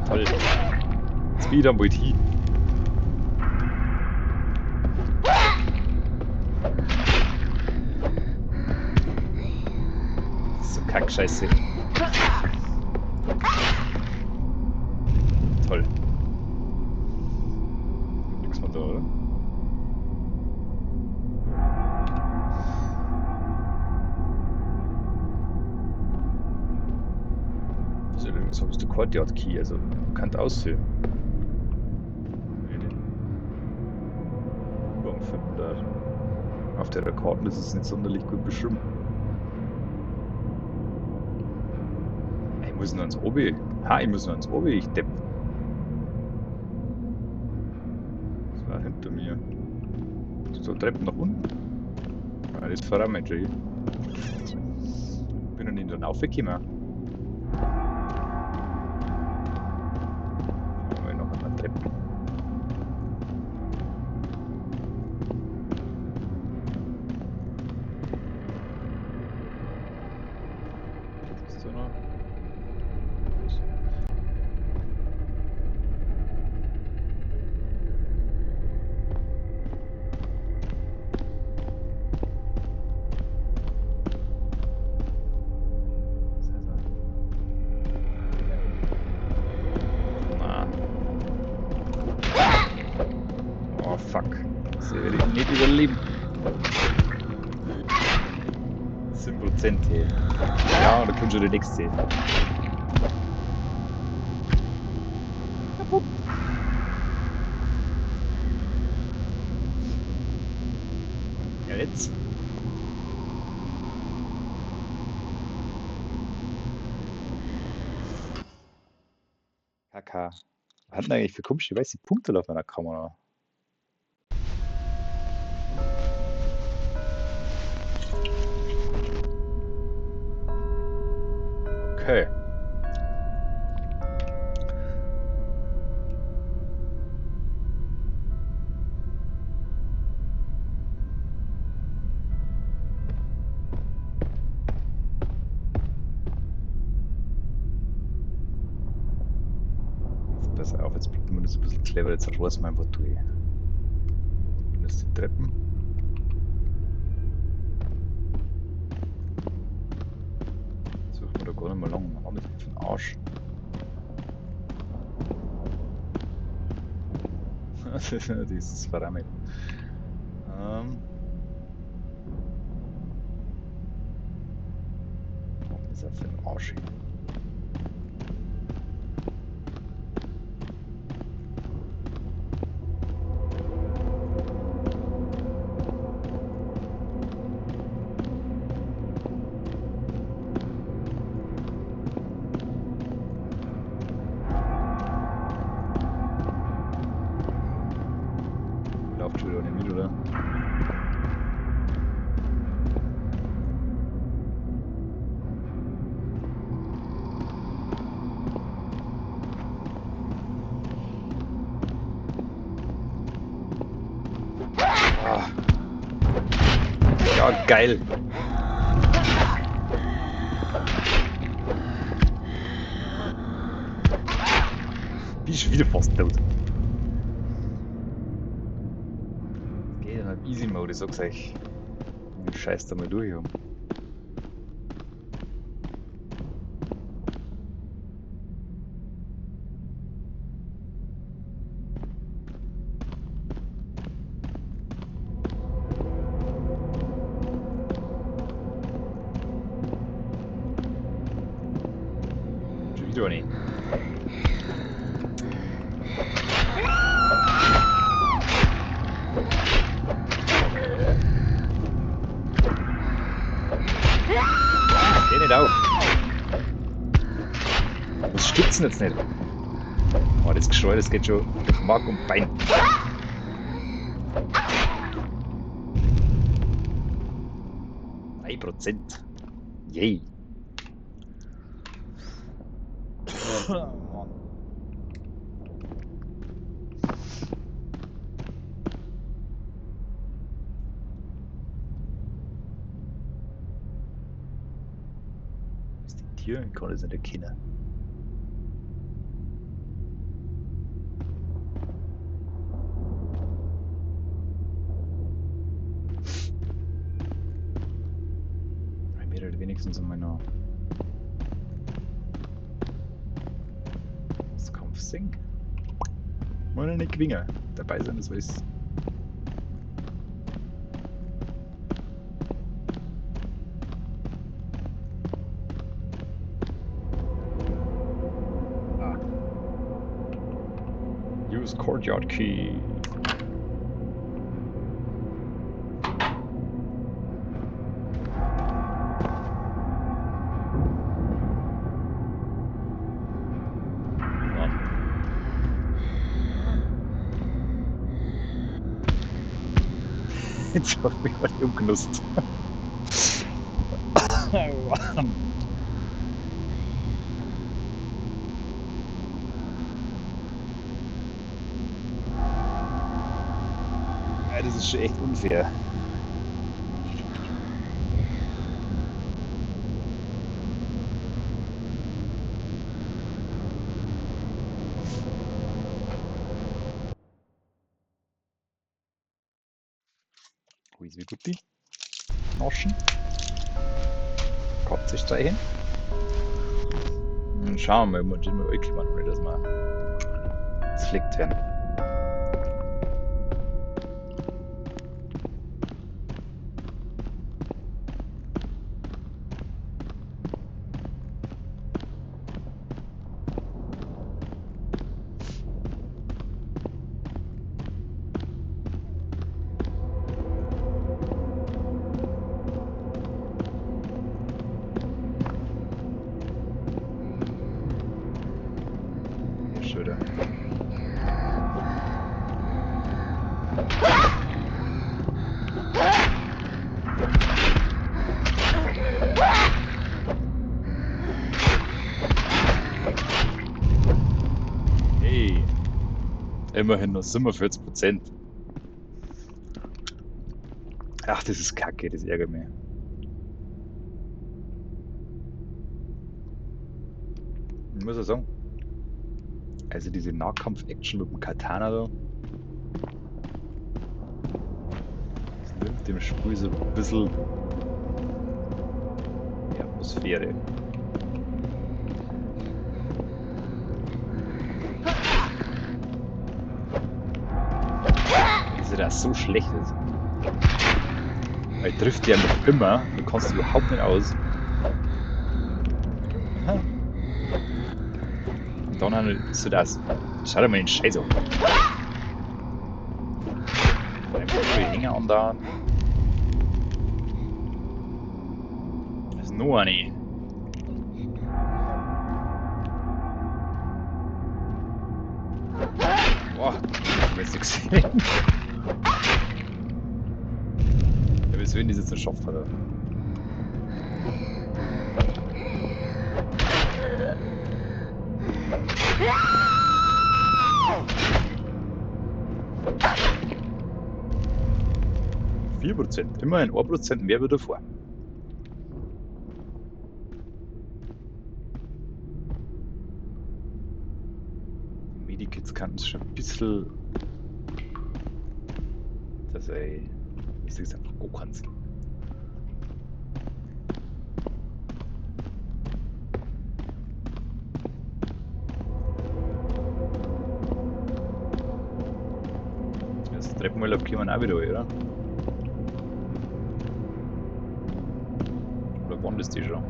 [SPEAKER 1] Toll. Jetzt wieder mal hin. So Kackscheiße. Toll. Nix mehr da, oder? Also, übrigens habe ich den Courtyard Key, also kann aussehen. Warum finden da? Auf der Karte ist es nicht sonderlich gut beschrieben. Ich muss noch ins Obi. Ha, ich muss noch ins Obi, ich depp. Das war hinter mir. So Treppen nach unten. Ah, das fahren wir schon. Bin noch nicht dann aufgekommen. Schauen wir noch an der Treppe. Was ist da noch? Na. Oh fuck. Das werde ich nicht überleben. 7%. Ja, da kommt schon der nächste. Ja, jetzt. Kaka. Was hat denn eigentlich für komische weiße Punkte auf meiner Kamera? Okay. Jetzt pass auf, jetzt probieren wir das ein bisschen clever. Jetzt raus mein was tue ich. Unten ist die Treppen. Suchen wir da gar nicht mal lang. Haben wir für den Arsch. Dieses Verrammel. Was ist das für ein Arsch hier? Läuft schon wieder nicht mit, oder? Ah. Ja, geil. Bin ich schon wieder fast tot. Geht in einem Easy Mode, ich sag's euch. Scheiß da mal durch. Schon wieder nicht. Geh nicht auf. Das stützen jetzt nicht. Oh, das Geschrei, das geht schon durch Mark und Bein. Prozent. Yay. Oh, Mann. Was ist die Tier? Ich kann das nicht erkennen. wenigstens einmal noch das Kampfsing. Muss ja nicht gewinnen. Dabei sein, das weiß. Ah. Use Courtyard Key. Jetzt habe ich mich mal umgenutzt. Ja, das ist schon echt unfair. Wie ist wie gut die? Naschen. Katze streichen. Und schauen wir mal, ob wir ankommen, ohne dass wir zerfleckt werden. Schöner. Hey, immerhin nur 47%. Ach, das ist kacke, das ärgert mich. Ich muss ja sagen, also diese Nahkampf-Action mit dem Katana da, das nimmt dem Spiel so ein bisschen die Atmosphäre. Also das so schlecht ist. Weil trifft der noch immer, du kannst überhaupt nicht aus. Und dann so das. Schau dir mal den Scheiß an. Einfach nur die Hänger an da. Das ist nur eine. Boah, ich hab jetzt nichts gesehen. Ja, bis wen die jetzt geschafft hat. 4%, immerhin 1% mehr wie davor. Die Medikits kannten es schon ein bisschen. Das ist einfach gar keinen Sinn. Das Treppenwell kommen auch wieder, oder? Oder wann ist die schon?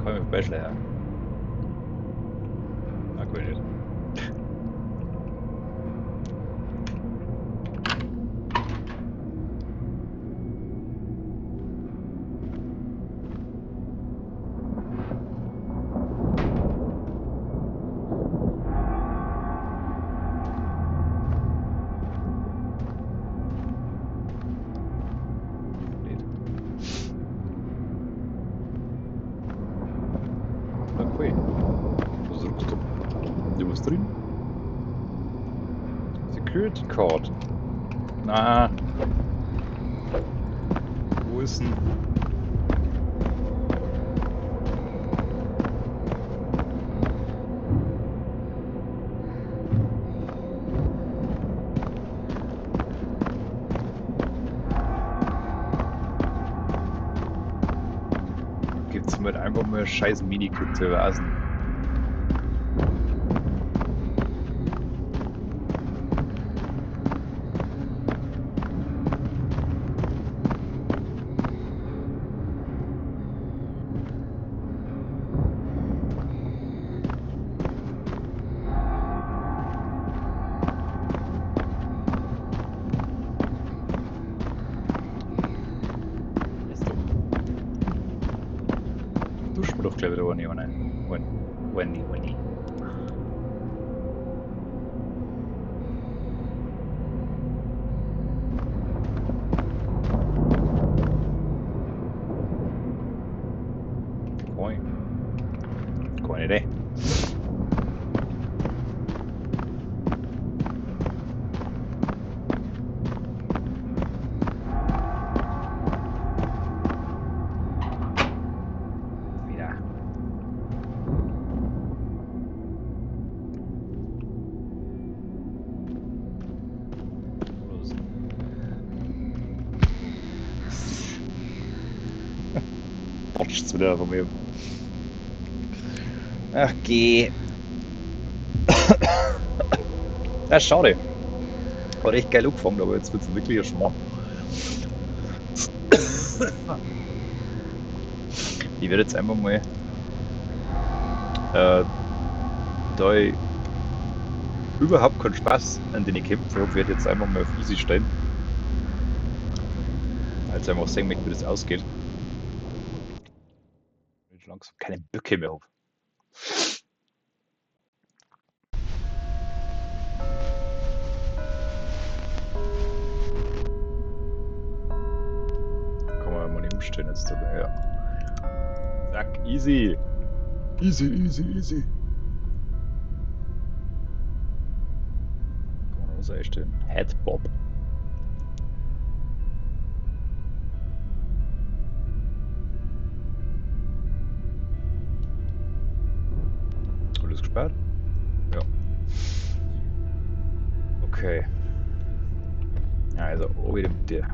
[SPEAKER 1] Kann ich beischleichen. Na gut, nicht. Security Card. Na. Wo ist denn? Gibt's mir einfach mal scheiß Miniclip zu rasen. Duschen wir doch gleich wieder, Wendy. Wendy. Keine Idee. Wieder. Los. Rutscht's wieder von mir. Ach, geh. Ja, schade. Hat echt geil angefangen, aber jetzt wird's wirklich ein Schmarrn. Ich werde jetzt einfach mal da ich überhaupt keinen Spaß an den ich kämpfe habe, werde jetzt einfach mal auf easy stellen. Also einfach sehen, wie das ausgeht. Wenn ich langsam keine Böcke mehr habe. Kann man mal nicht umstellen jetzt dabei, ja. Zack, easy. Easy. Kann man was einstellen? Headbob. Alles gesperrt? Ja. Okay. Also, wieder mit dir.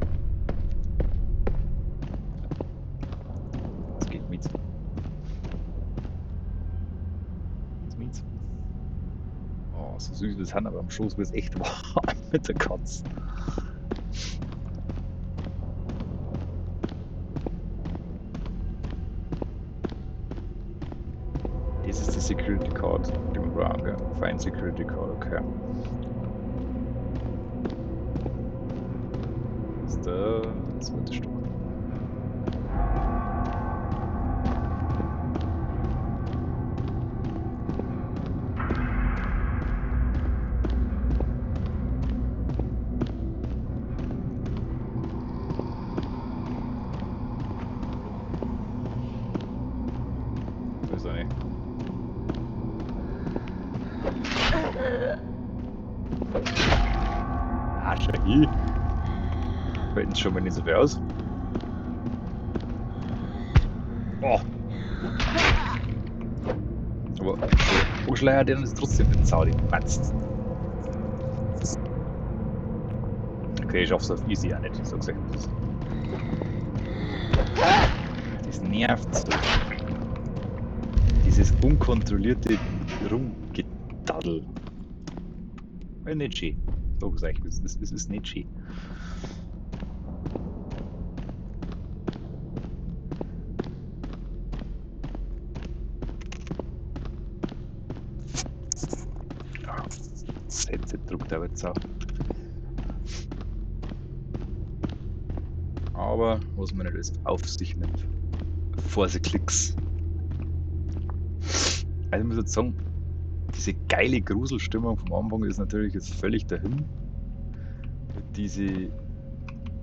[SPEAKER 1] Es geht mit. Mit. Oh, so süß wie das Hand, aber am Schoß wird es echt warm mit der Katze. Das ist die Security Card, die wir brauchen, gell? Fine Security Card, okay. Das ist der zweite Stück. Das ist eine. Ah, schau hier. Fällt uns schon mal nicht so viel aus. Oh. Aber Buschleier, der ist trotzdem bezahlt, die Matz. Okay, ich schaff's auf easy auch nicht, ich sag's euch. Das nervt so. Dieses unkontrollierte Rumgedaddel. Nicht schön. Sag's euch, es ist nicht schön. Das Headset druckt aber jetzt auch. Aber was man nicht alles auf sich nimmt. Vor sie Klicks. Also ich muss jetzt sagen, diese geile Gruselstimmung vom Anfang ist natürlich jetzt völlig dahin. Diese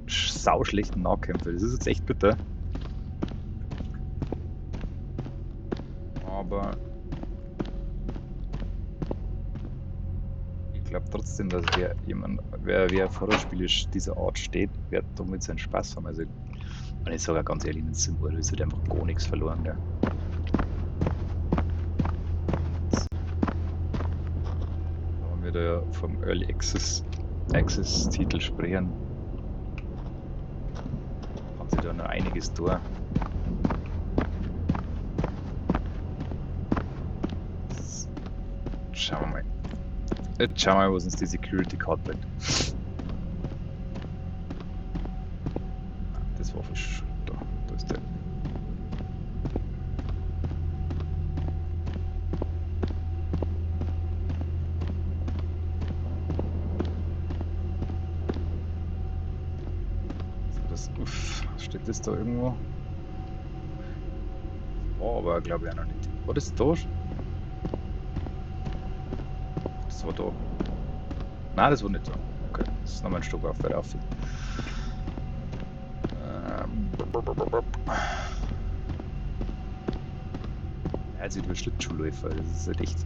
[SPEAKER 1] sauschlechten Nahkämpfe, das ist jetzt echt bitter. Aber ich glaube trotzdem, dass wer vor der Spiele dieser Art steht, wird damit seinen Spaß haben. Also, und ich sage auch ganz ehrlich, in dem Symbol ist halt einfach gar nichts verloren. Ja. Wenn wir da vom Early Access Titel sprechen, haben sie da noch einiges da. Schauen wir mal. Jetzt schauen wir mal, was uns die Security Card bringt. Das war falsch. Da ist der. Steht das da irgendwo? Oh, aber glaube ich auch noch nicht. War das da? Das war da. Nein, das war nicht da. Okay, das ist nochmal ein Stück auf weiter auf. Er sieht wie Schlittschuhläufer, das ist halt echt.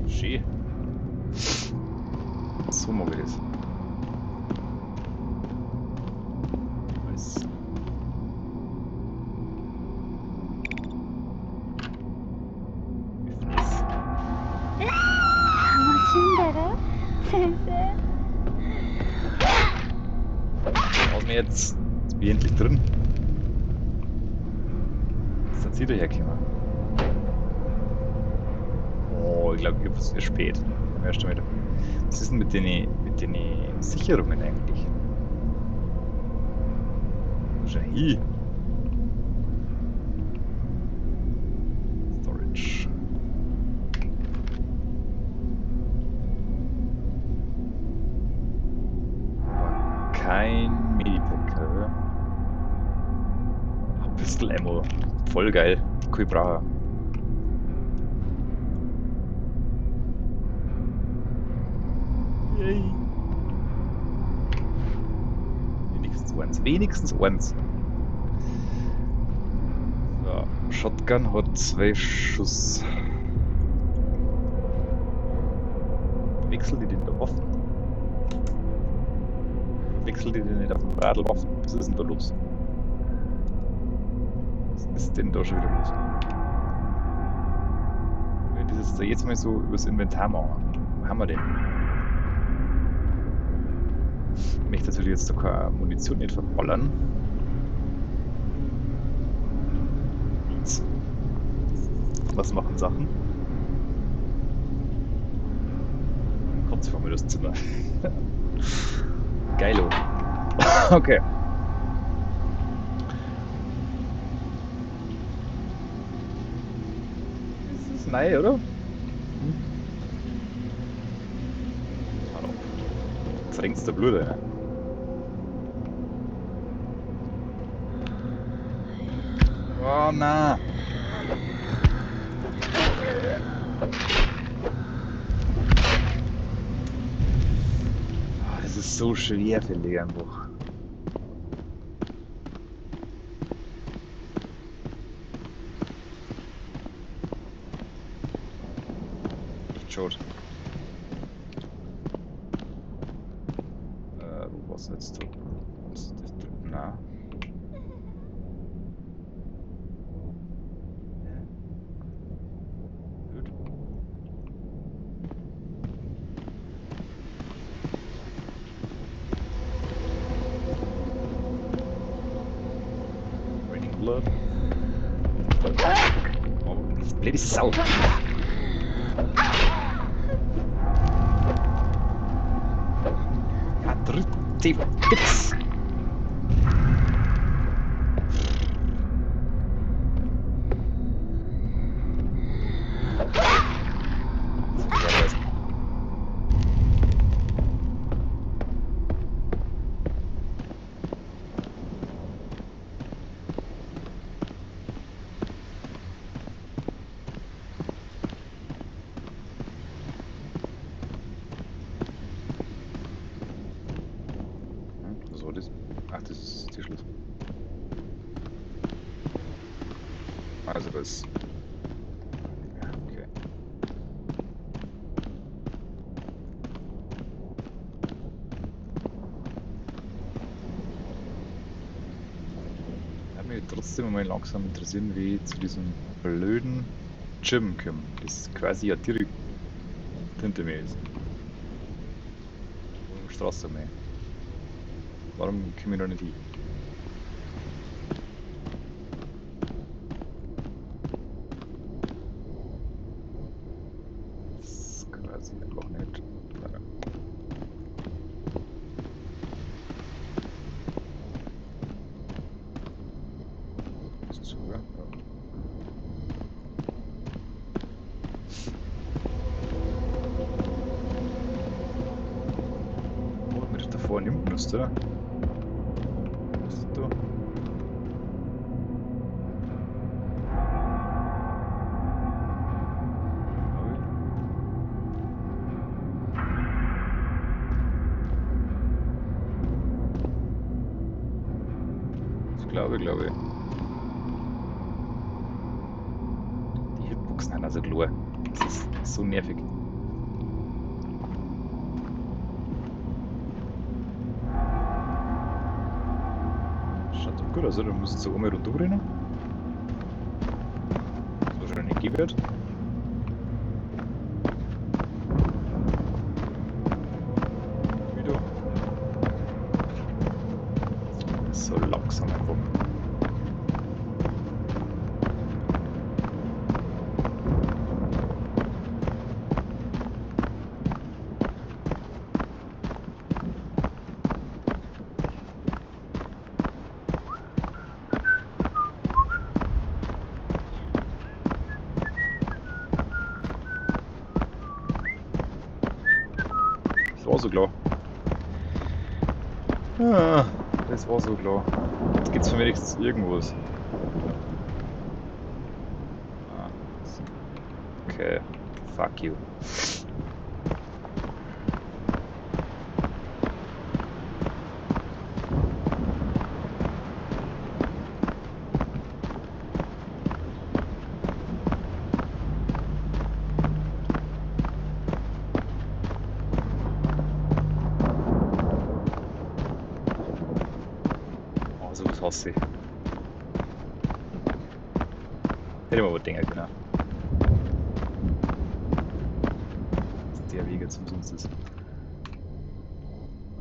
[SPEAKER 1] Schön. So mag ich das. Jetzt bin ich endlich drin. Jetzt sind sie dahergekommen. Oh, ich glaube, es ist spät. Was ist denn mit den Sicherungen eigentlich? Schau hier. Storage. Kein Medipack, oder? Pistol Ammo. Voll geil. Kann ich brauchen. Yay. Wenigstens eins. So, Shotgun hat 2 Schuss. Wechsel die den da offen? Wechsel die den nicht auf dem Radl offen? Was ist denn da los? Was ist denn da schon wieder los? Wenn wir das da jetzt mal so übers Inventar machen, haben wir den? Ich möchte natürlich jetzt da keine Munition nicht verballern. Was machen Sachen? Kurz vor mir das Zimmer. Geilo. Okay. Das ist neu, oder? Hallo. Jetzt ringst der Blut, ne? Oh, na. Das ist so schwerfällig einfach. Schade. Wo war's jetzt? Na. Gut. Raining Blood. Oh, das blöde Sau. Die Bits. Ach, das ist der Schlüssel. Also das. Ja, okay. Hat mich trotzdem mal langsam interessieren, wie ich zu diesem blöden Gym komme, das quasi ja direkt hinter mir ist. Straße mehr. Warum komme ich da nicht hin? Das ist quasi einfach nicht. Warte. Ist zu, ja? Oh, wenn ich davor nimmt müsste, oder? Was ist da? Glaube ich. Die Hitboxen sind also klar. Das ist so nervig. Schaut doch gut aus, oder? Du musst so einmal runterrennen. Das wahrscheinlich nicht gehen wird. Wieder. So langsam einfach. Das war so klar. Ah, das war so klar. Jetzt gibt's für wenigstens irgendwas. Ah, okay. Fuck you. Oh, sowas hasse ich. Hätte man aber denken können. Dass der Weg jetzt umsonst ist.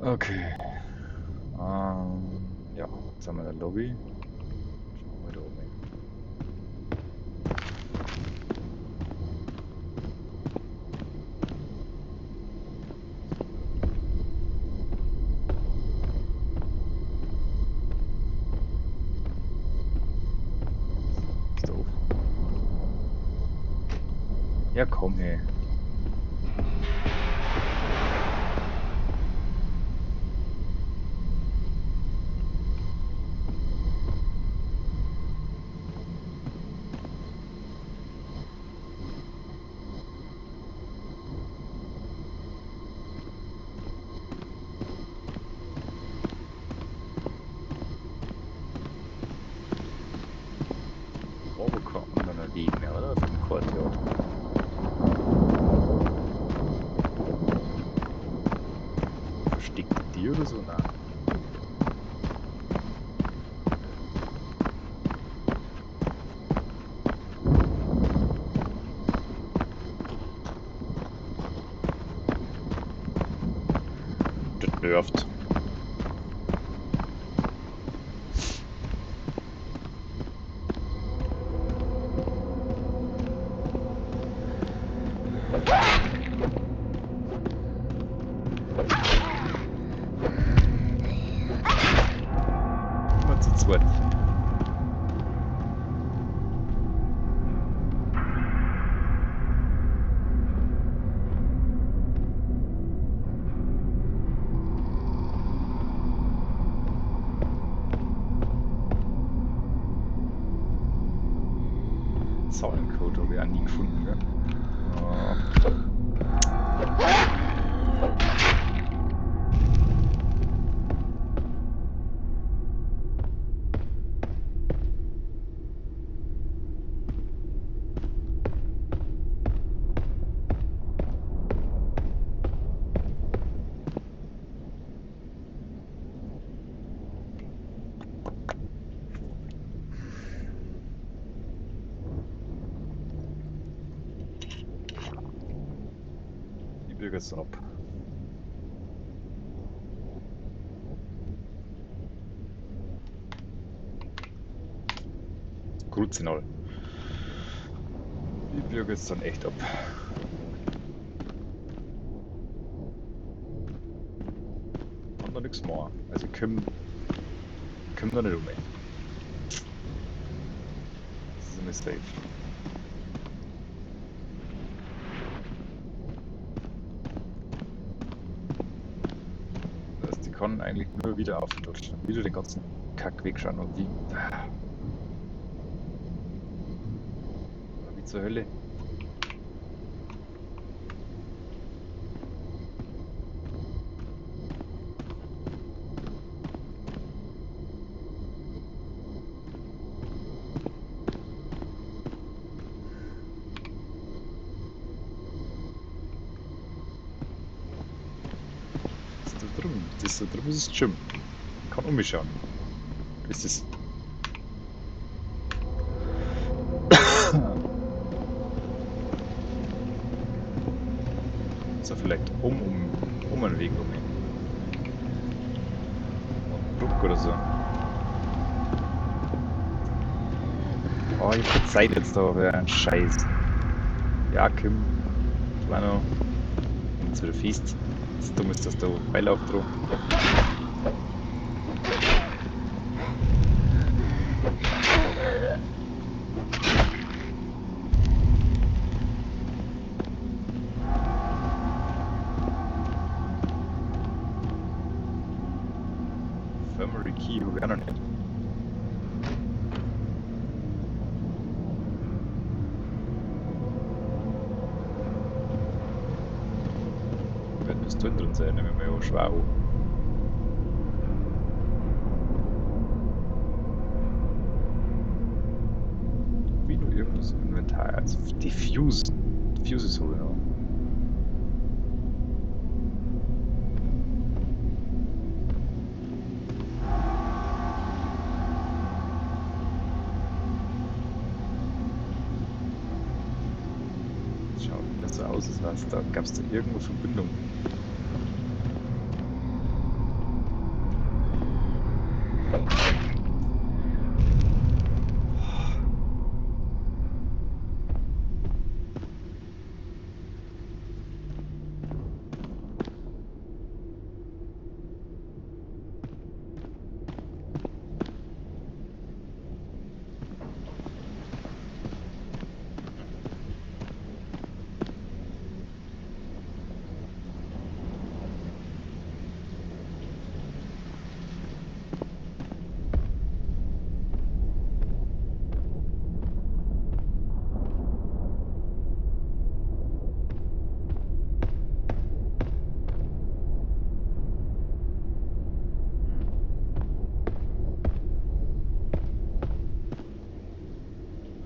[SPEAKER 1] Okay. Ja, jetzt haben wir eine Lobby. Schauen wir da oben hin. Ist doof. Ja, komm her. Aber kein anderer Weg mehr, oder? Für den Courtyard. Versteckte Tier oder so? Nein. Das nervt. Immer zu zweit. Zahlencode habe ich auch nie gefunden, gell? biege jetzt ab. Kruzinal. Ich biege jetzt dann echt ab. Kann da nichts machen. Also ich komm da nicht um. Das ist nicht safe. Das heißt, die kann eigentlich nur wieder auf Deutschland. Wieder den ganzen Kack wegschauen und wie. Wie zur Hölle. Das da drüben ist das Gym. Kann um mich schauen. Ist das. So vielleicht um einen Weg um. Ruck oder so. Oh, ich hab Zeit jetzt da, wäre ein Scheiß. Ja, Kim. Ich war noch. Jetzt wieder fest. Das dumm ist, dass da Beilauf drum. Infirmary Key, wo wir noch nicht. Wird Pistolen drin sein, nehmen wir ja schwer hoch. Wie nur irgendwas im Inventar. Also die Fuses habe ich noch. Schaut nicht so aus, als wäre es da. Gab es da irgendwo Verbindung?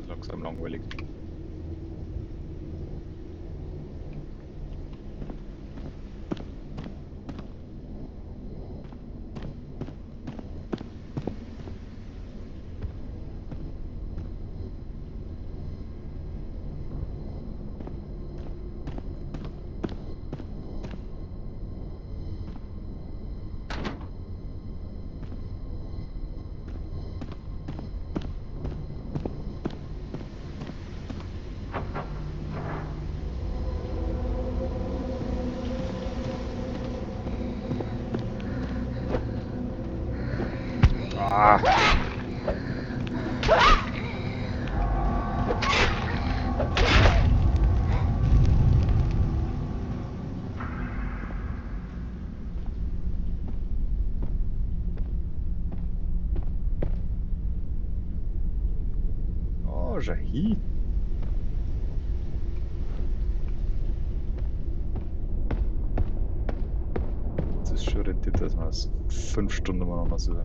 [SPEAKER 1] Langsam langweilig. Ah. Oh, Jahi. Das ist schon rentiert, dass wir es 5 Stunden miteinander suchen.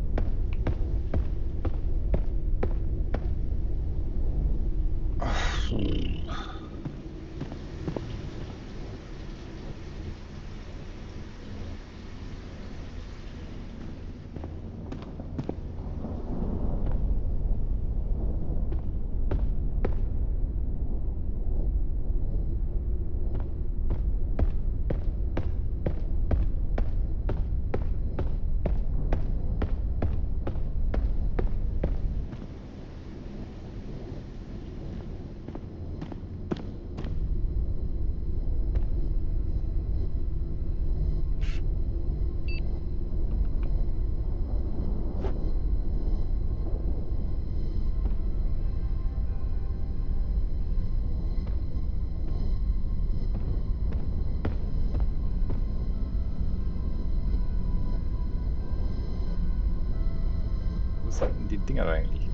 [SPEAKER 1] Dinger da eigentlich?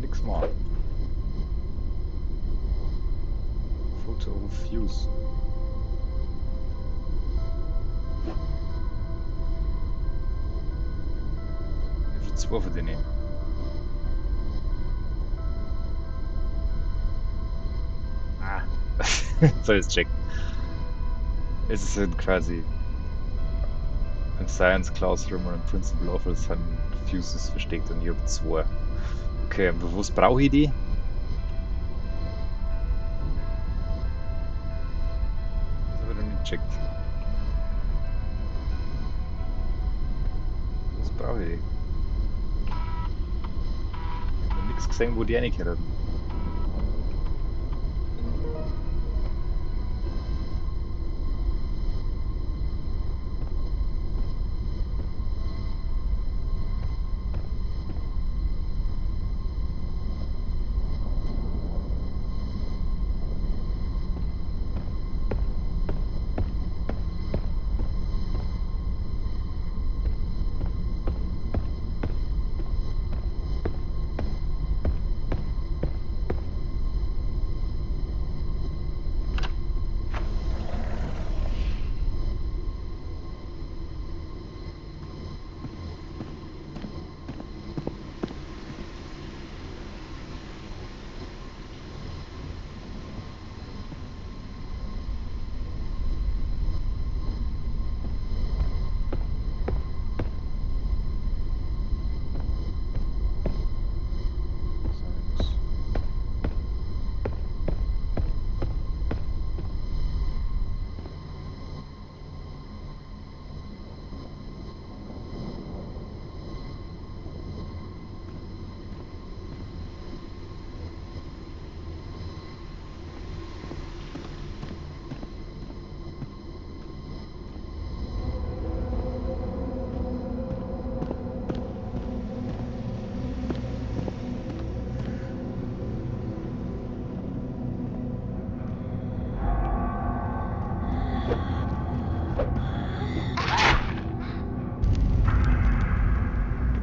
[SPEAKER 1] Nix mal. Photo Fuse. Ich hab schon zwei von denen. Ah. Soll ich es checken? Es sind quasi im Science Classroom und im Principal Office sind Fuses versteckt und ich habe zwei. Okay, und was brauche ich die? Das habe ich noch nicht gecheckt. Was brauche ich die? Ich habe noch nichts gesehen, wo die reingehören.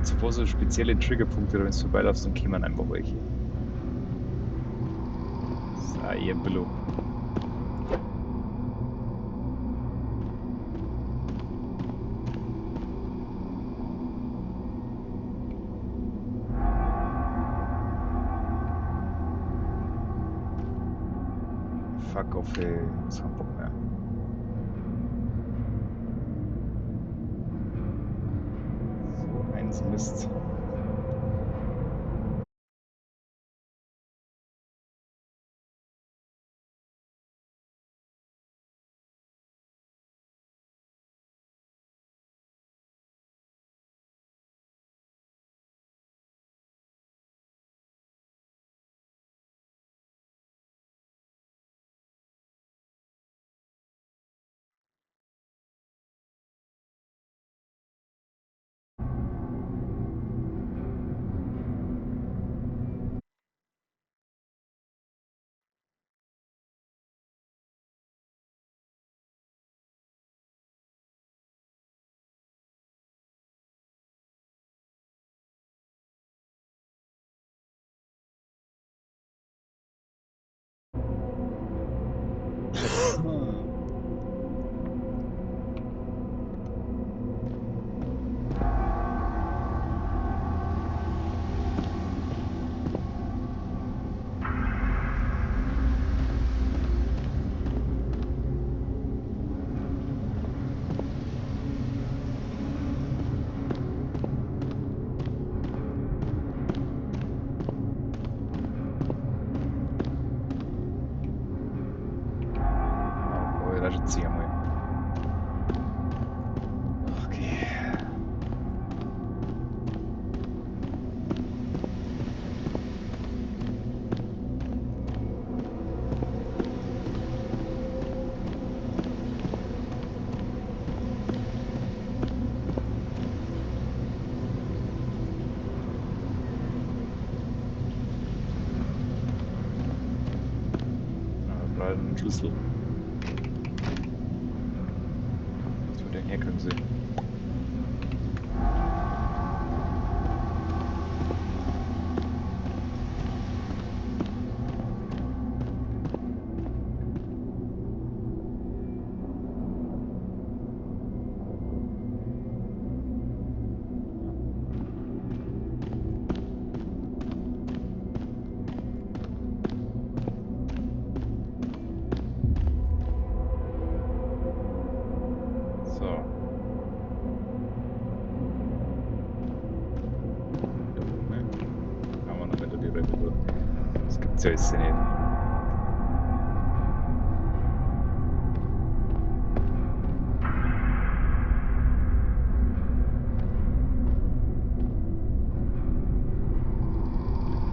[SPEAKER 1] Zwei so spezielle Triggerpunkte, wenn du vorbeilaufst, dann kommen einfach welche. So, ihr Billo. Fuck off, ey. Das hat Bock mehr. So, eins Mist. Oh, da schon ziehen mal. Okay. Ah, da brauche ich einen Schlüssel. Was für den? So ist sie nicht.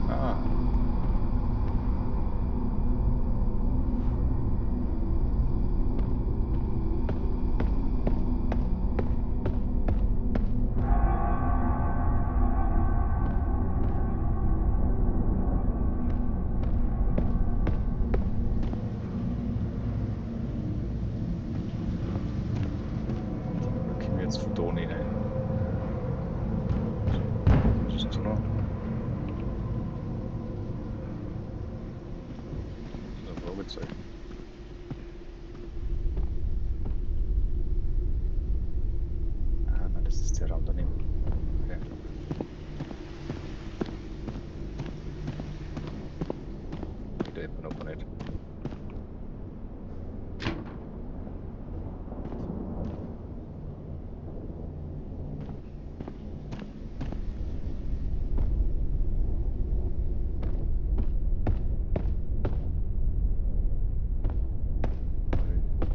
[SPEAKER 1] Ah. Da kommen wir jetzt von da rein. Was ist da noch? Ein Fragezeichen. Ah, nein, das ist der Raum daneben. Okay. Der hat man aber nicht.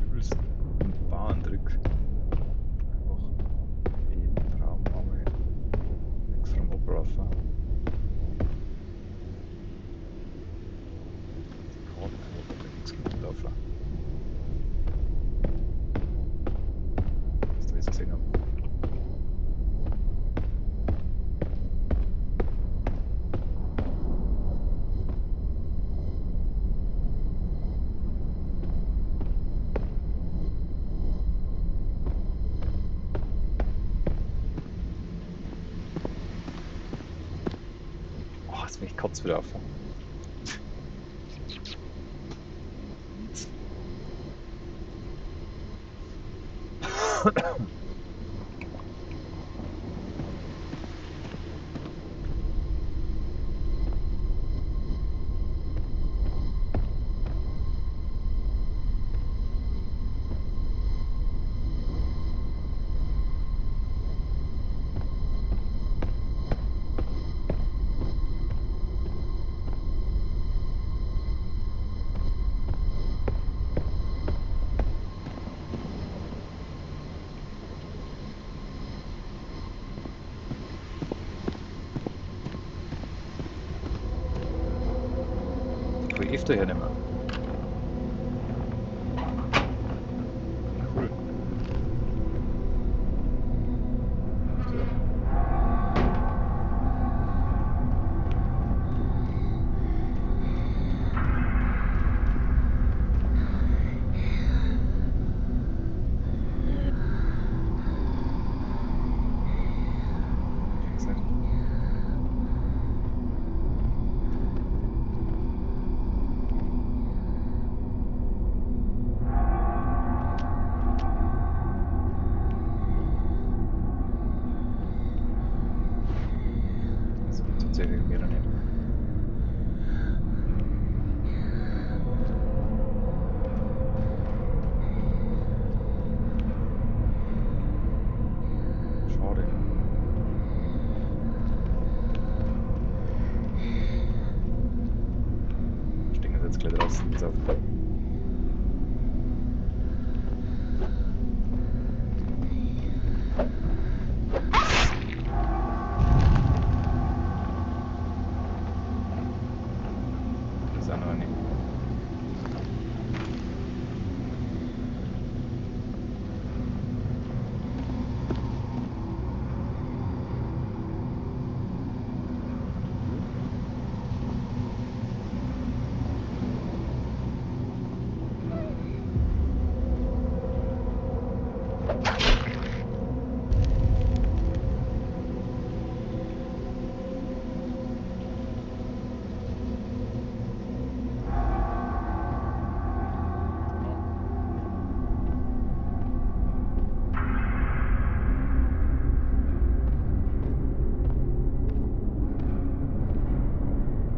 [SPEAKER 1] Übelst einen Bauerndruck. Einfach jeden Raum einmal extra ablaufen. Kann einfach nichts mitlaufen. Dass wir es gesehen haben. Oh, jetzt bin ich kurz wieder auf. Kann ich öfter hernehmen. Cool. So. Ging's nicht? Das wird tatsächlich mir dann nicht. Schade. Stehen wir jetzt gleich draußen. So. Das ist auch noch nicht.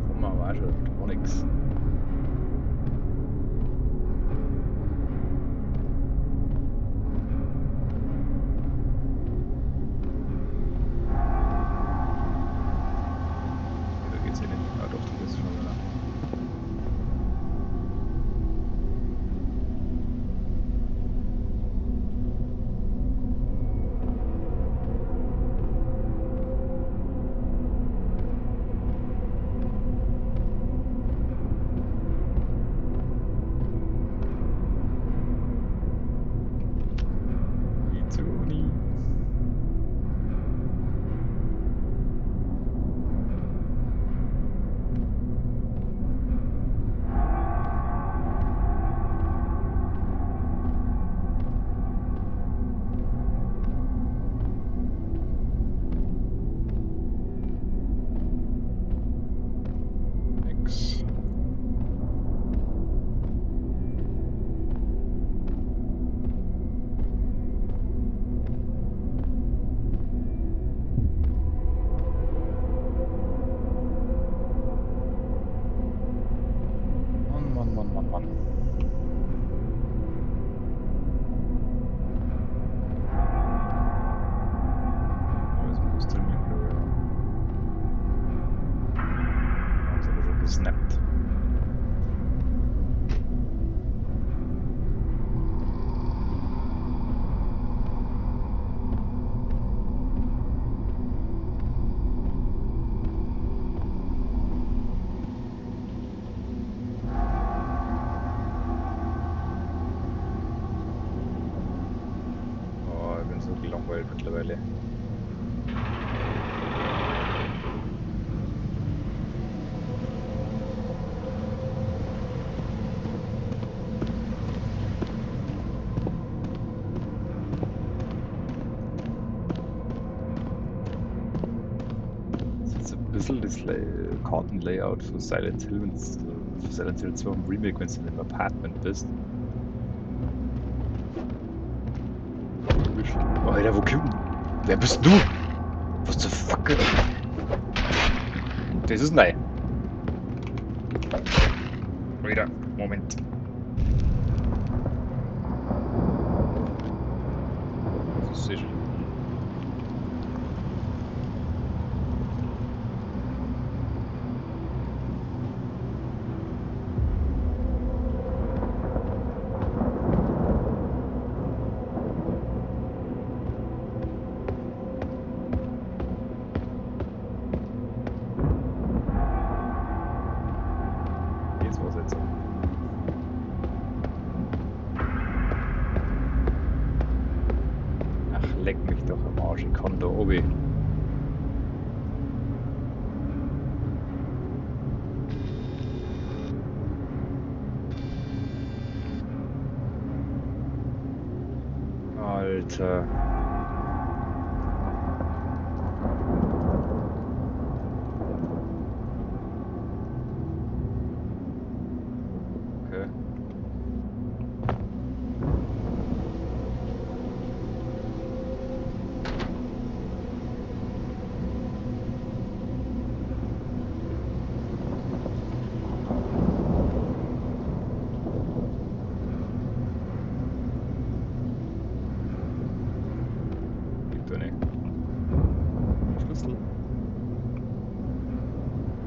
[SPEAKER 1] Kommen wir aber auch schon. Gar nichts. Da geht's eh nicht. Ah doch, da geht's schon wieder. Snapped. Oh, ich bin so gelangweilt mittlerweile. Das ist jetzt ein bisschen das Kartenlayout für Silent Hill, für Silent Hill 2 im Remake, wenn du in einem Apartment bist. Alter, wo kommt? Wer bist du? Was zur Fuck? Das ist neu. Alter, Moment. Das ist jetzt was jetzt. Ach, leck mich doch am Arsch, ich kann da oben. Alter. Okay. Gibt doch nicht. Schlüssel.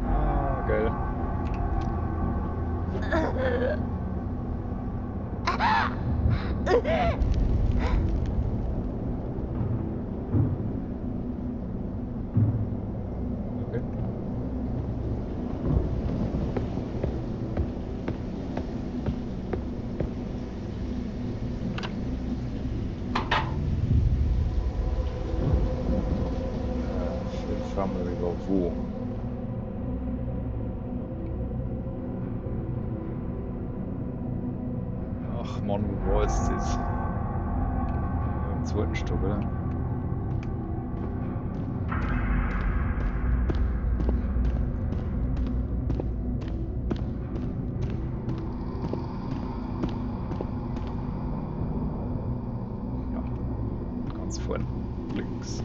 [SPEAKER 1] Ah, geil. Okay. Infirmary war wo? Ach Mann, wo war jetzt das? Im zweiten Stock, oder? Ja, ganz vorne. Links.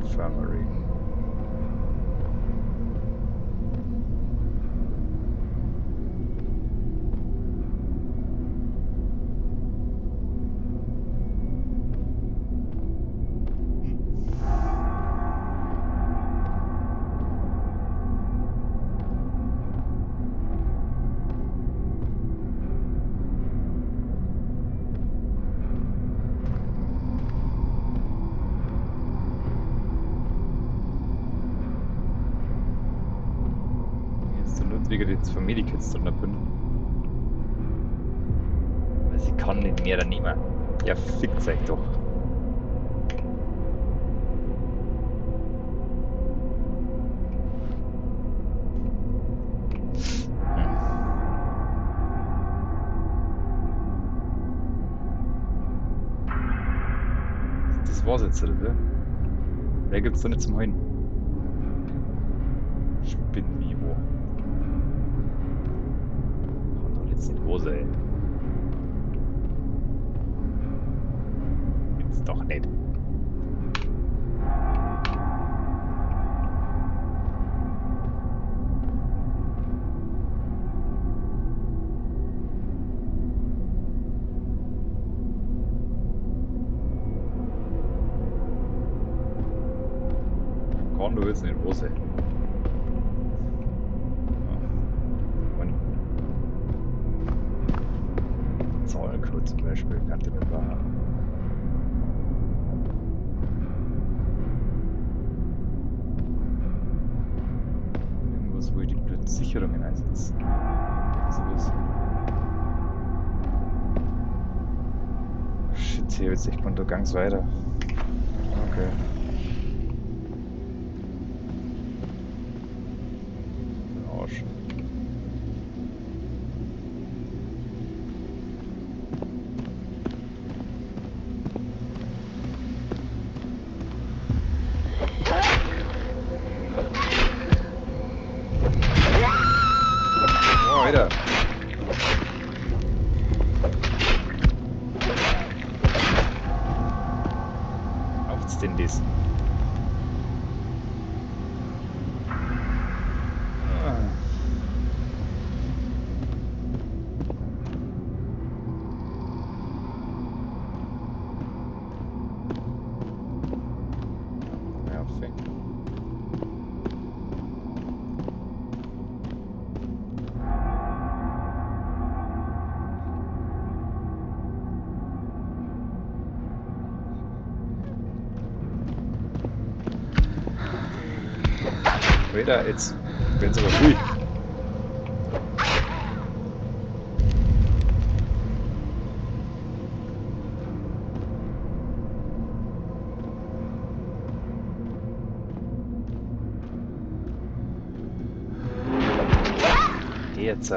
[SPEAKER 1] Infirmary. Jetzt nur wegen den zwei Medikits drin bin. Also ich kann nicht mehr nehmen. Ja, fickt euch doch. Das war's jetzt, oder? Mehr gibt's da nicht zum Holen. Spinnniveau. Kann doch jetzt nicht wahr sein. jetzt doch nicht. Kann du jetzt nicht wo sein. Zahlencode zum Beispiel kannte nicht wahr. Irgendwas, wo ich die blöden Sicherungen einsetze. Sowas. Shit, hier jetzt echt mal ganz weiter. Okay. Arsch. Oh, wieder. Auf's denn das? Perfekt. Wieder, jetzt werden sie aber ruhig. Geh jetzt.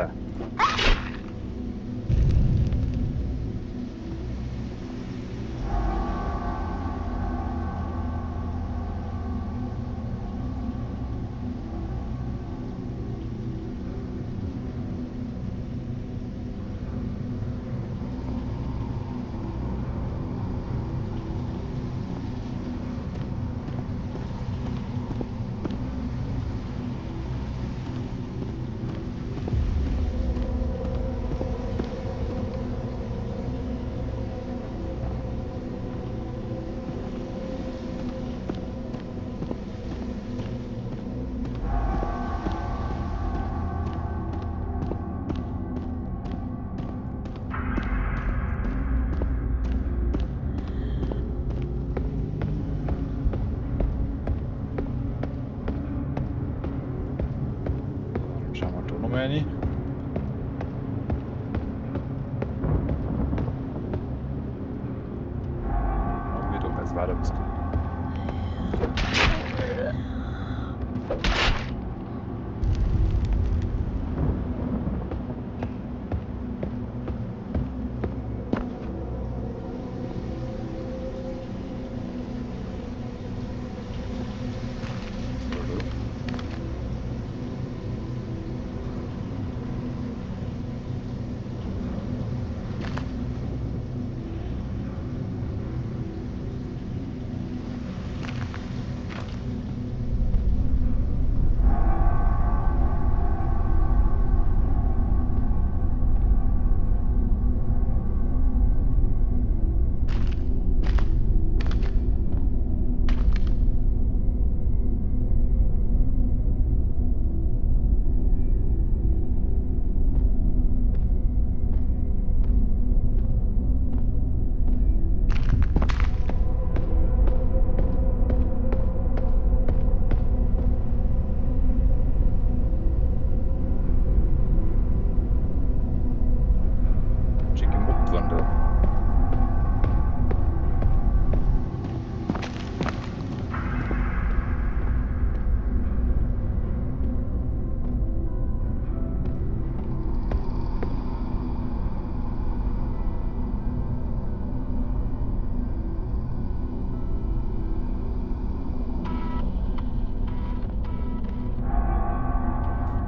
[SPEAKER 1] Schauen wir da nochmal rein. Und wir doch als weiter bist du.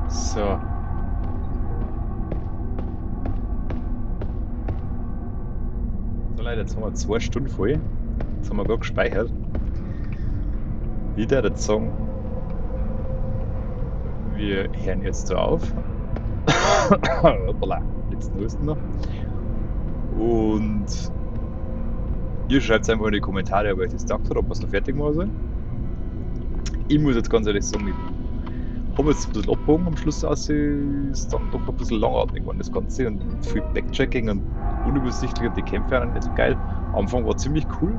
[SPEAKER 1] So. So Leute, jetzt haben wir 2 Stunden voll. Jetzt haben wir gerade gespeichert. Wieder der Song. Wir hören jetzt so auf. Hoppala, letzten Husten noch. Und ihr schreibt einfach in die Kommentare, ob euch das gedacht hat, ob wir es noch fertig machen sollen. Ich muss jetzt ganz ehrlich sagen, ich habe jetzt ein bisschen abgebogen am Schluss aus, ist dann doch ein bisschen langatmig geworden das Ganze und viel Backtracking und unübersichtlich und die Kämpfe waren nicht so geil. Am Anfang war ziemlich cool,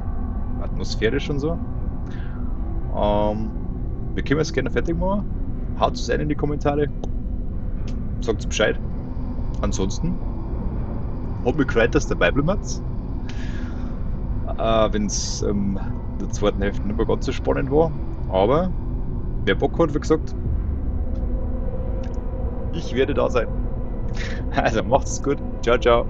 [SPEAKER 1] atmosphärisch und so. Wir können es gerne fertig machen. Haut es ein in die Kommentare. Sagt Bescheid. Ansonsten hat mich gefreut, dass ihr dabei bleibt. Wenn es der zweiten Hälfte nicht mehr ganz so spannend war. Aber wer Bock hat, wie gesagt, ich werde da sein. Also macht's gut. Ciao, ciao.